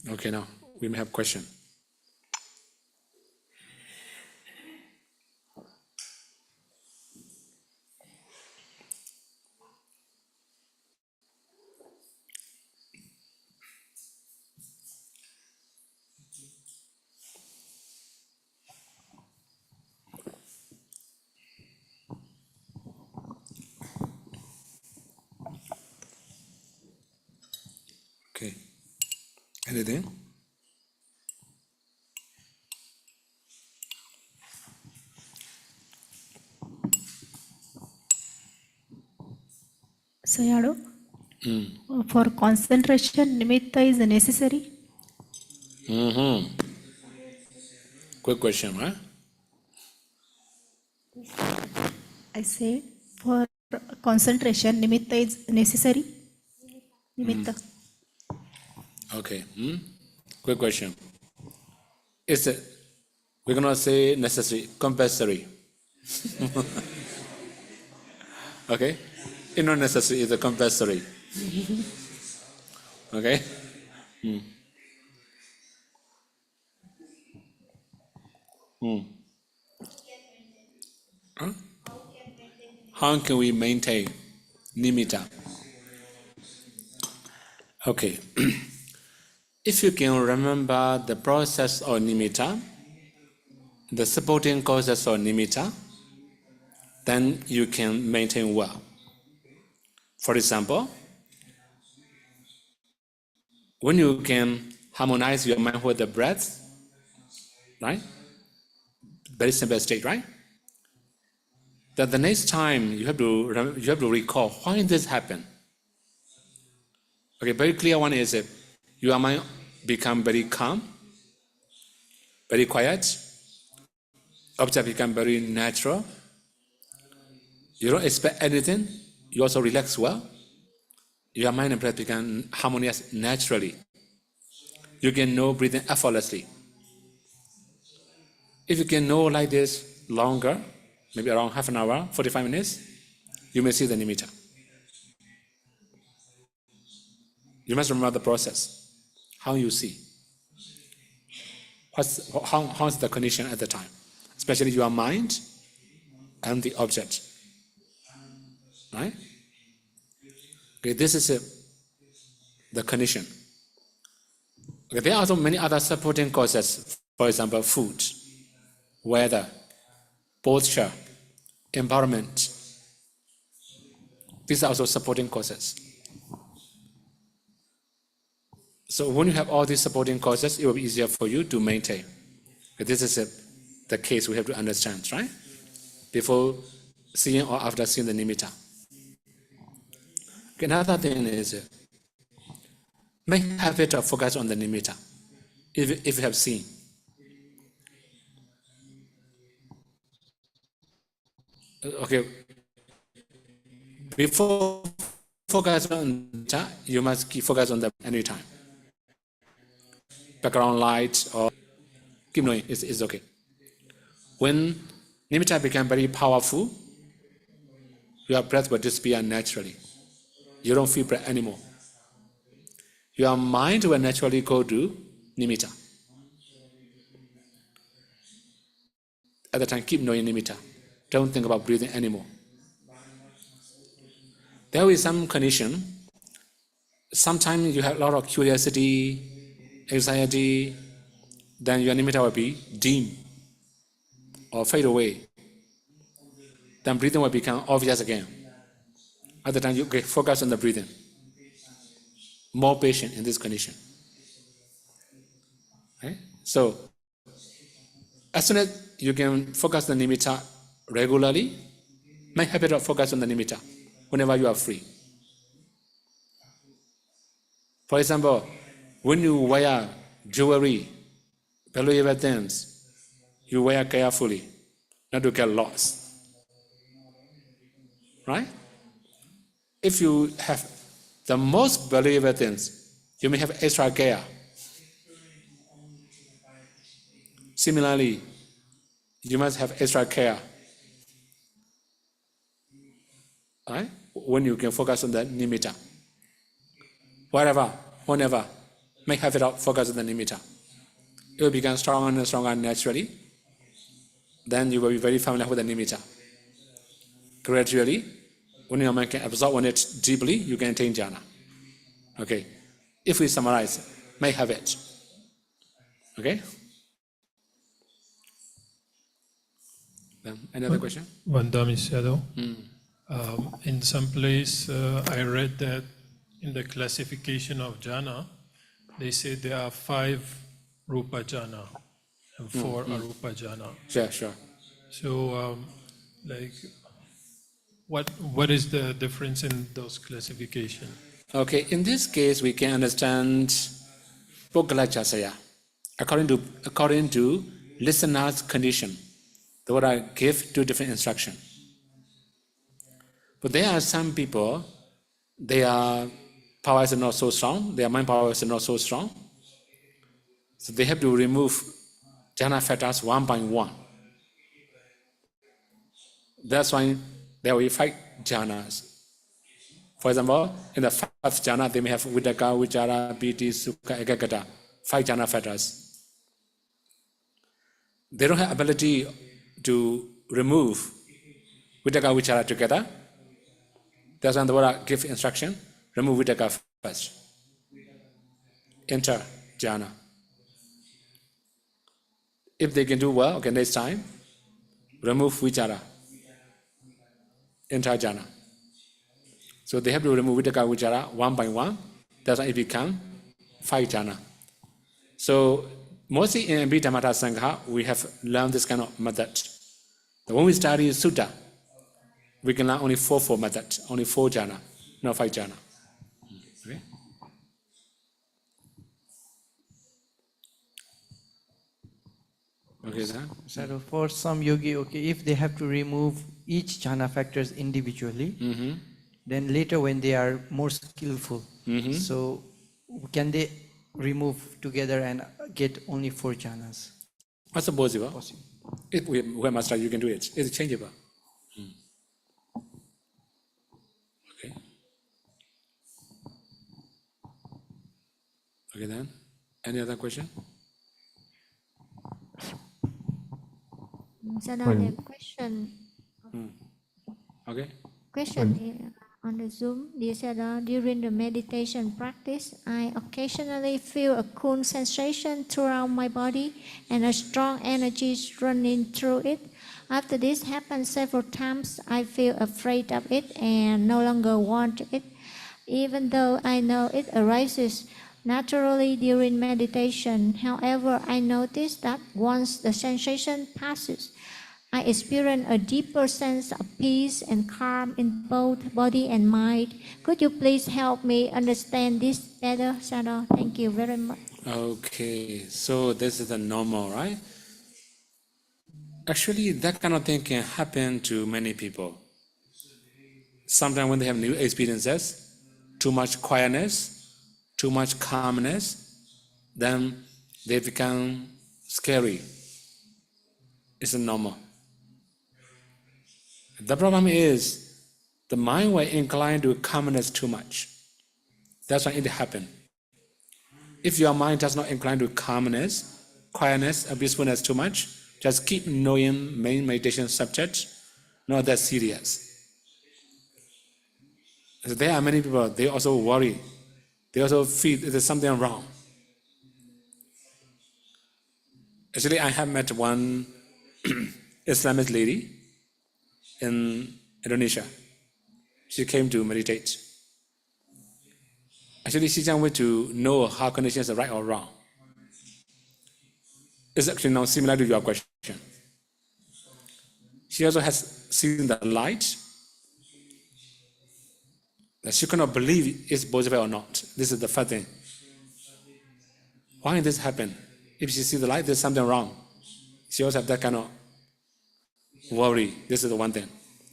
Okay, now we may have question. Anything? Sayadaw, for concentration, nimitta is necessary? Good question, huh? I say for concentration, nimitta is necessary? Nimitta. Okay. Good question. Is it, we're going to say necessary, compulsory. Okay? It's not necessary, it's a compulsory. Okay? Huh? How can we maintain nimitta? Okay. If you can remember the process of nimitta, the supporting causes of nimitta, then you can maintain well. For example, when you can harmonize your mind with the breath, right? Very simple state, right? That the next time you have to recall why this happened. Okay, very clear one is your mind become very calm, very quiet, object become very natural. You don't expect anything. You also relax well. Your mind and breath become harmonious naturally. You can know breathing effortlessly. If you can know like this longer, maybe around half an hour, 45 minutes, you may see the nimitta. You must remember the process, how you see. How's the condition at the time, especially your mind and the object, right? Okay, this is the condition. Okay, there are also many other supporting causes, for example, food, weather, posture, environment. These are also supporting causes. So when you have all these supporting causes, it will be easier for you to maintain. This is the case we have to understand, right? Before seeing or after seeing the nimitta. Okay, another thing is make habit of focus on the nimitta. If you have seen. Okay, before focus on nimitta, you must keep focus on the anytime. Background light or keep knowing is okay. When nimitta become very powerful, your breath will disappear naturally. You don't feel breath anymore. Your mind will naturally go to nimitta. At the time, keep knowing nimitta. Don't think about breathing anymore. There will be some condition. Sometimes you have a lot of curiosity, anxiety, then your nimitta will be dim or fade away. Then breathing will become obvious again. At the time, you get focus on the breathing. More patient in this condition. Right? So, as soon as you can focus on the nimitta regularly, make habit of focus on the nimitta whenever you are free. For example, when you wear jewelry, valuable things, you wear carefully, not to get lost. Right? If you have the most valuable things, you may have extra care. Similarly, you must have extra care. Right? When you can focus on the nimitta. Wherever, whenever, make habit of focus on the nimitta. It will become stronger and stronger naturally. Then you will be very familiar with the nimitta. Gradually, when your mind can absorb on it deeply, you can attain jhana. Okay. If we summarize, make habit. Okay. Then another question? Vandami Sayadaw. In some place, I read that in the classification of jhana, they say there are 5 rupa jhana and 4 arupa jhana. Sure. So, like, what is the difference in those classification? Okay, in this case, we can understand Poggalachasaya. According to listener's condition, the Buddha give 2 different instruction. But there are some people, their power is not so strong, their mind power is not so strong, so they have to remove jhana factors one by one. That's why there will be 5 jhanas. For example, in the 5th jhana, they may have Vitakka, Vichara, Piti, Sukha, Ekaggata, 5 jhana factors. They don't have ability to remove Vitakka, Vichara together. That's why the Buddha give instruction, remove Vitakka first. Enter jhana. If they can do well, okay, next time, remove Vichara. Enter jhana. So they have to remove Vitakka, Vichara one by one. That's why it becomes 5 jhana. So mostly in Dhamma Talk Sangha, we have learned this kind of method. When we study Sutta, we can learn only 4 method, only 4 jhana, not 5 jhana. Okay? Okay, then? So for some yogi, okay, if they have to remove each jhana factors individually, then later when they are more skillful, so can they remove together and get only 4 jhanas? That's possible. If we have master, you can do it. It's changeable. Okay. Okay, then? Any other question? Sayadaw, the question. Okay. Question on the Zoom. Dear Sayadaw, during the meditation practice, I occasionally feel a cool sensation throughout my body and a strong energy running through it. After this happens several times, I feel afraid of it and no longer want it, even though I know it arises naturally during meditation. However, I notice that once the sensation passes, I experience a deeper sense of peace and calm in both body and mind. Could you please help me understand this better, Sayadaw? Thank you very much. Okay, so this is the normal, right? Actually, that kind of thing can happen to many people. Sometimes when they have new experiences, too much quietness, too much calmness, then they become scary. It's normal. The problem is the mind will incline to calmness too much. That's why it happens. If your mind does not incline to calmness, quietness, and peacefulness too much, just keep knowing main meditation subjects, not that serious. So there are many people, they also worry. They also feel there's something wrong. Actually, I have met one Islamic lady in Indonesia. She came to meditate. Actually, she just wanted to know how conditions are right or wrong. It's actually now similar to your question. She also has seen the light that she cannot believe it's possible or not. This is the first thing. Why did this happen? If she sees the light, there's something wrong. She also has that kind of worry. This is the one thing.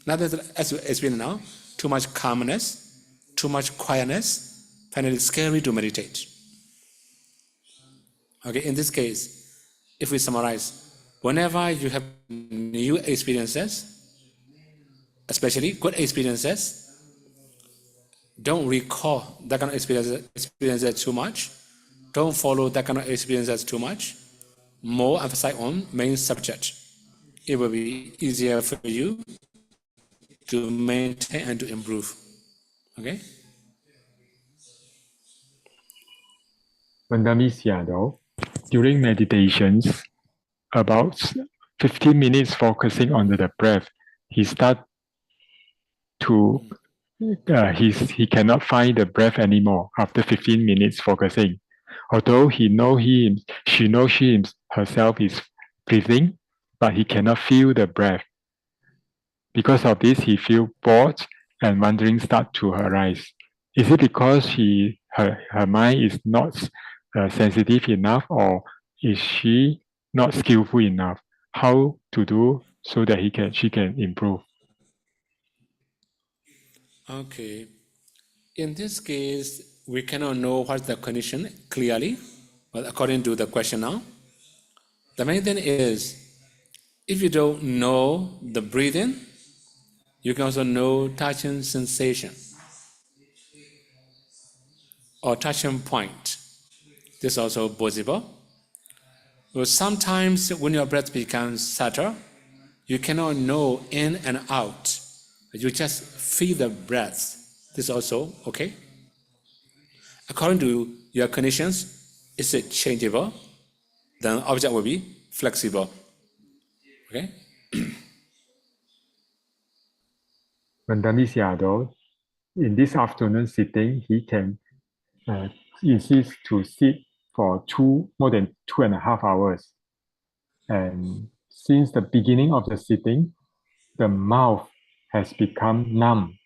Now, as you explain now, too much calmness, too much quietness, finally it's scary to meditate. Okay, in this case, if we summarize, whenever you have new experiences, especially good experiences, don't recall that kind of experiences too much. Don't follow that kind of experiences too much. More emphasize on main subject. It will be easier for you to maintain and to improve. Okay? Vandami Sayadaw, during meditations, about 15 minutes focusing on the breath, he cannot find the breath anymore after 15 minutes focusing. Although she knows herself is breathing, but he cannot feel the breath. Because of this, he feels bored and wondering start to arise. Is it because her mind is not sensitive enough, or is she not skillful enough? How to do so that she can improve? Okay. In this case, we cannot know what's the condition clearly, but according to the question now, the main thing is, if you don't know the breathing, you can also know touching sensation or touching point. This is also possible. But sometimes when your breath becomes subtle, you cannot know in and out. You just feel the breath. This is also okay. According to your conditions, is it changeable? Then object will be flexible. Okay? Vandani Sayadaw, in this afternoon sitting, he can insist to sit for more than 2.5 hours. And since the beginning of the sitting, the mouth has become numb.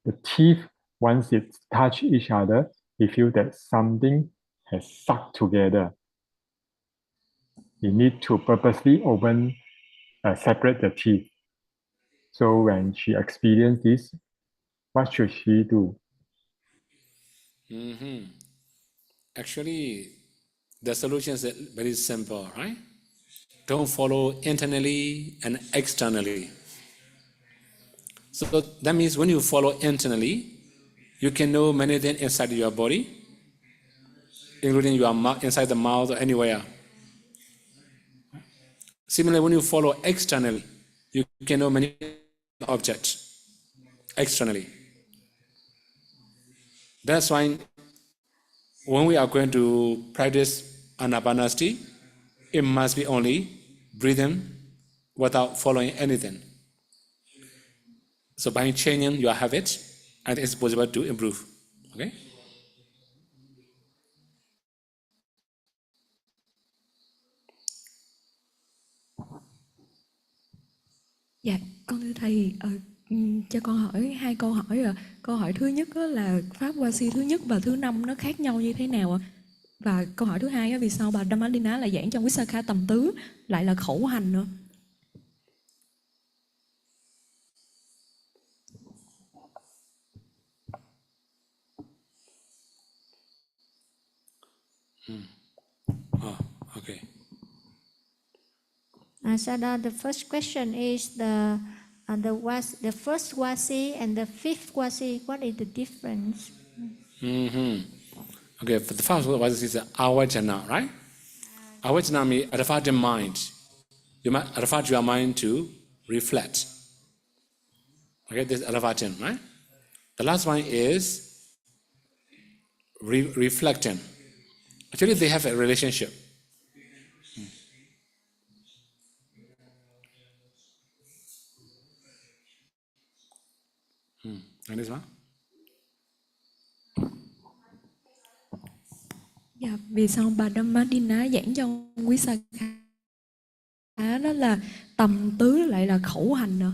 The teeth, once it touch each other, we feel that something has sucked together. You need to purposely separate the teeth. So when she experienced this, what should she do? Actually, the solution is very simple, right? Don't follow internally and externally. So that means when you follow internally, you can know many things inside your body, including your inside the mouth or anywhere. Similarly, when you follow externally, you can know many objects externally. That's why when we are going to practice anapanasati, it must be only breathing without following anything. So by changing your habit, and it's possible to improve. Okay? Dạ, con thưa thầy, cho con hỏi 2 câu hỏi ạ. Câu hỏi thứ nhất là pháp hoa si thứ nhất và thứ 5 nó khác nhau như thế nào ạ? Và câu hỏi thứ hai, vì sao bà Dhammadina lại giảng trong Visakha tầm tứ lại là khẩu hành nữa? Okay. Sayadaw, the first question is the first wasi and the fifth wasi. What is the difference? Okay, for the first one is awajana, right? Awajana means adapted mind. You must adapt your mind to reflect. Okay, this is adaptation, right? The last one is reflecting. Actually, they have a relationship. And this one? Dạ, vì sao bà Dhammadina giảng trong Visakha đó là tầm tứ lại là khẩu hành nữa?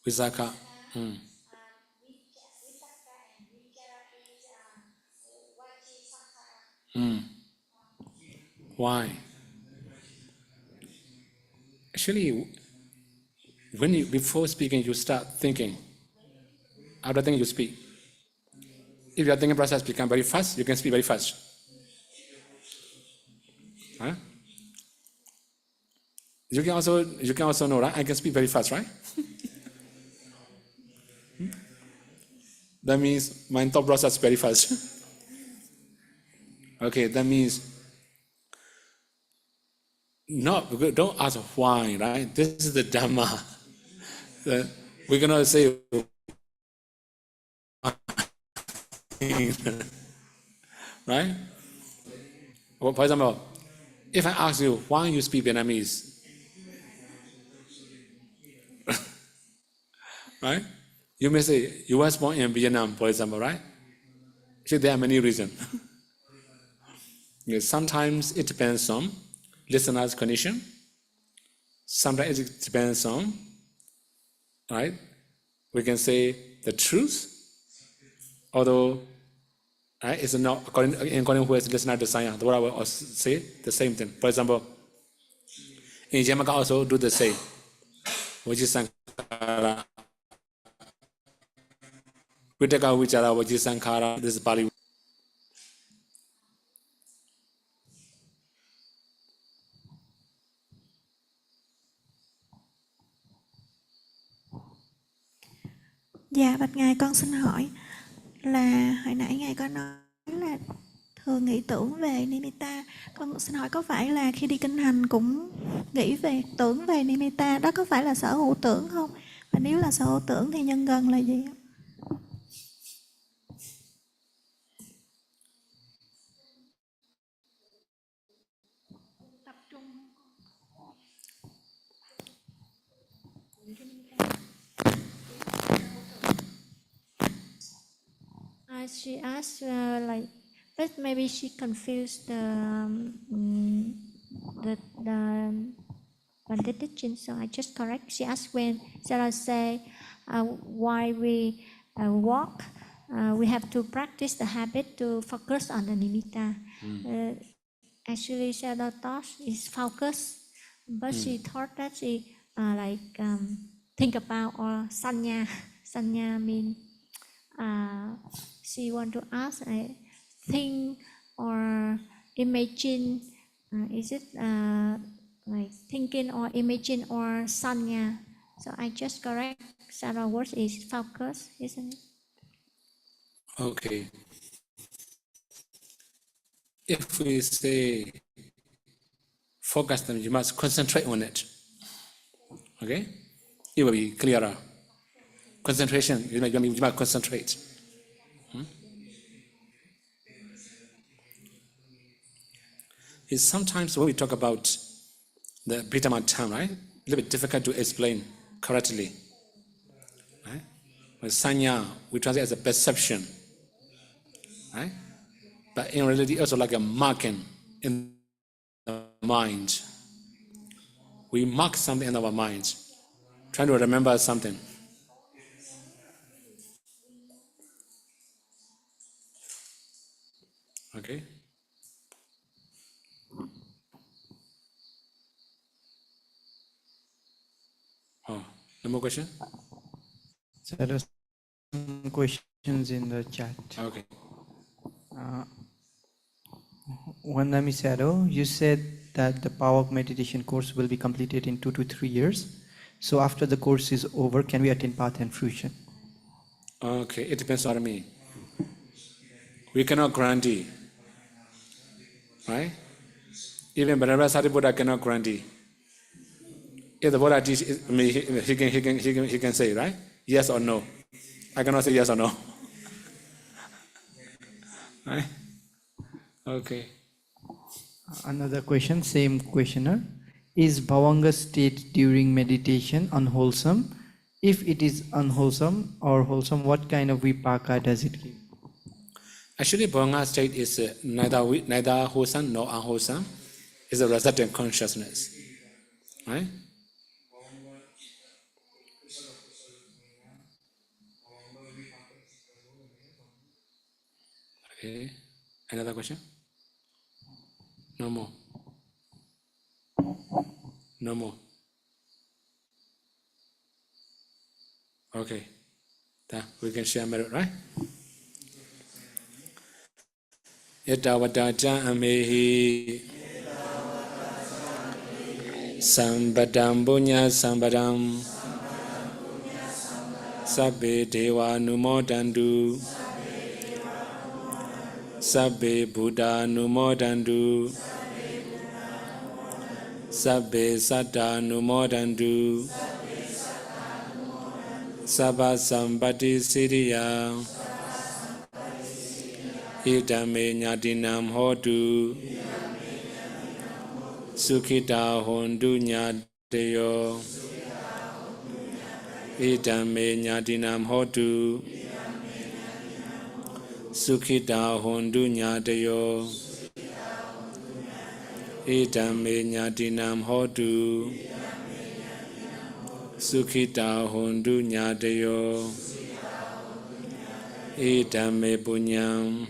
Visakha. Why? Actually, before speaking, you start thinking. After thinking, you speak. If your thinking process becomes very fast, you can speak very fast. Huh? You can also know, right? I can speak very fast, right? That means my thought process is very fast. Okay, that means don't ask why, right? This is the Dhamma. We're gonna say right? Well, for example, if I ask you why you speak Vietnamese, right? You may say, you was born in Vietnam, for example, right? Actually, there are many reasons. Yes, sometimes it depends on listener's condition. Sometimes it depends on, right? We can say the truth, although it's not according with listener to science. The Buddha will also say the same thing. For example, in Yamaka also do the same. Vajisankhara, Vitaka Vichara, Vajisankhara, this is Pali. Dạ, bạch Ngài, con xin hỏi là hồi nãy Ngài có nói là thường nghĩ tưởng về nimitta. Con xin hỏi có phải là khi đi kinh hành cũng nghĩ về tưởng về nimitta, đó có phải là sở hữu tưởng không? Và nếu là sở hữu tưởng thì nhân gần là gì? She asked, but maybe she confused the Bhante teaching, so I just correct. She asked when Sayadaw say, why we walk, we have to practice the habit to focus on the nimitta. Actually, Sayadaw thought is focus, but she thought that she think about or sanya. Sanya means she want to ask, think or imagine. Is it like thinking or imagine or sanya? So I just correct. Sayadaw word is focus, isn't it? Okay. If we say focus, then you must concentrate on it. Okay? It will be clearer. Concentration, you must concentrate. It's sometimes when we talk about the Britama term, right? A little bit difficult to explain correctly. Right? But sanya, we translate as a perception. Right? But in reality, also like a marking in the mind. We mark something in our mind, trying to remember something. Okay? Oh, no more question? So there are some questions in the chat. Okay. Vandami Sayadaw, you said that the power of meditation course will be completed in 2 to 3 years. So after the course is over, can we attain path and fruition? Okay, it depends on me. We cannot guarantee. Right? Even Bhattacharya Sariputta cannot guarantee. If the Buddha teaches, he can say, right? Yes or no. I cannot say yes or no. Right? Okay. Another question, same questioner. Is bhavanga state during meditation unwholesome? If it is unwholesome or wholesome, what kind of vipaka does it give? Actually, bhavanga state is neither wholesome nor unwholesome. It's a resultant consciousness. Right? Okay. Another question? No more. No more. Okay. Then we can share merit, right? Yatavata amehi Sambadam bunya sambadam Sabbe deva numodandu Sabbe Buddha numodandu Sabbe satta numodandu Sabba sambati siriya Idame nyadinam hodu Sukhita hondu nyadeyo Idame Nyadinam Hotu Sukhita Hondu Nyadayo Idame Nyadinam Hotu Sukhita Hondu Nyadayo Idame Bunyam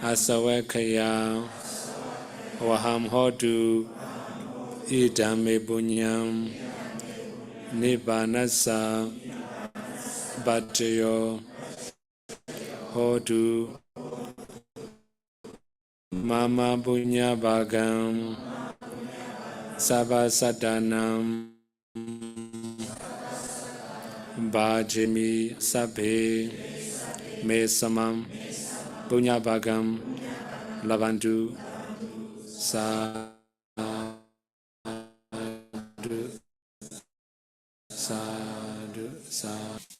Asawakaya Waham Hotu Idame Bunyam Nibbanasa Bhattayo Hotu Mama Bunya Bhagam Sabbasadanam Bhajami Sabhe Me Samam Bunya Bhagam Lavantu Sadhu Sadhu Sadhu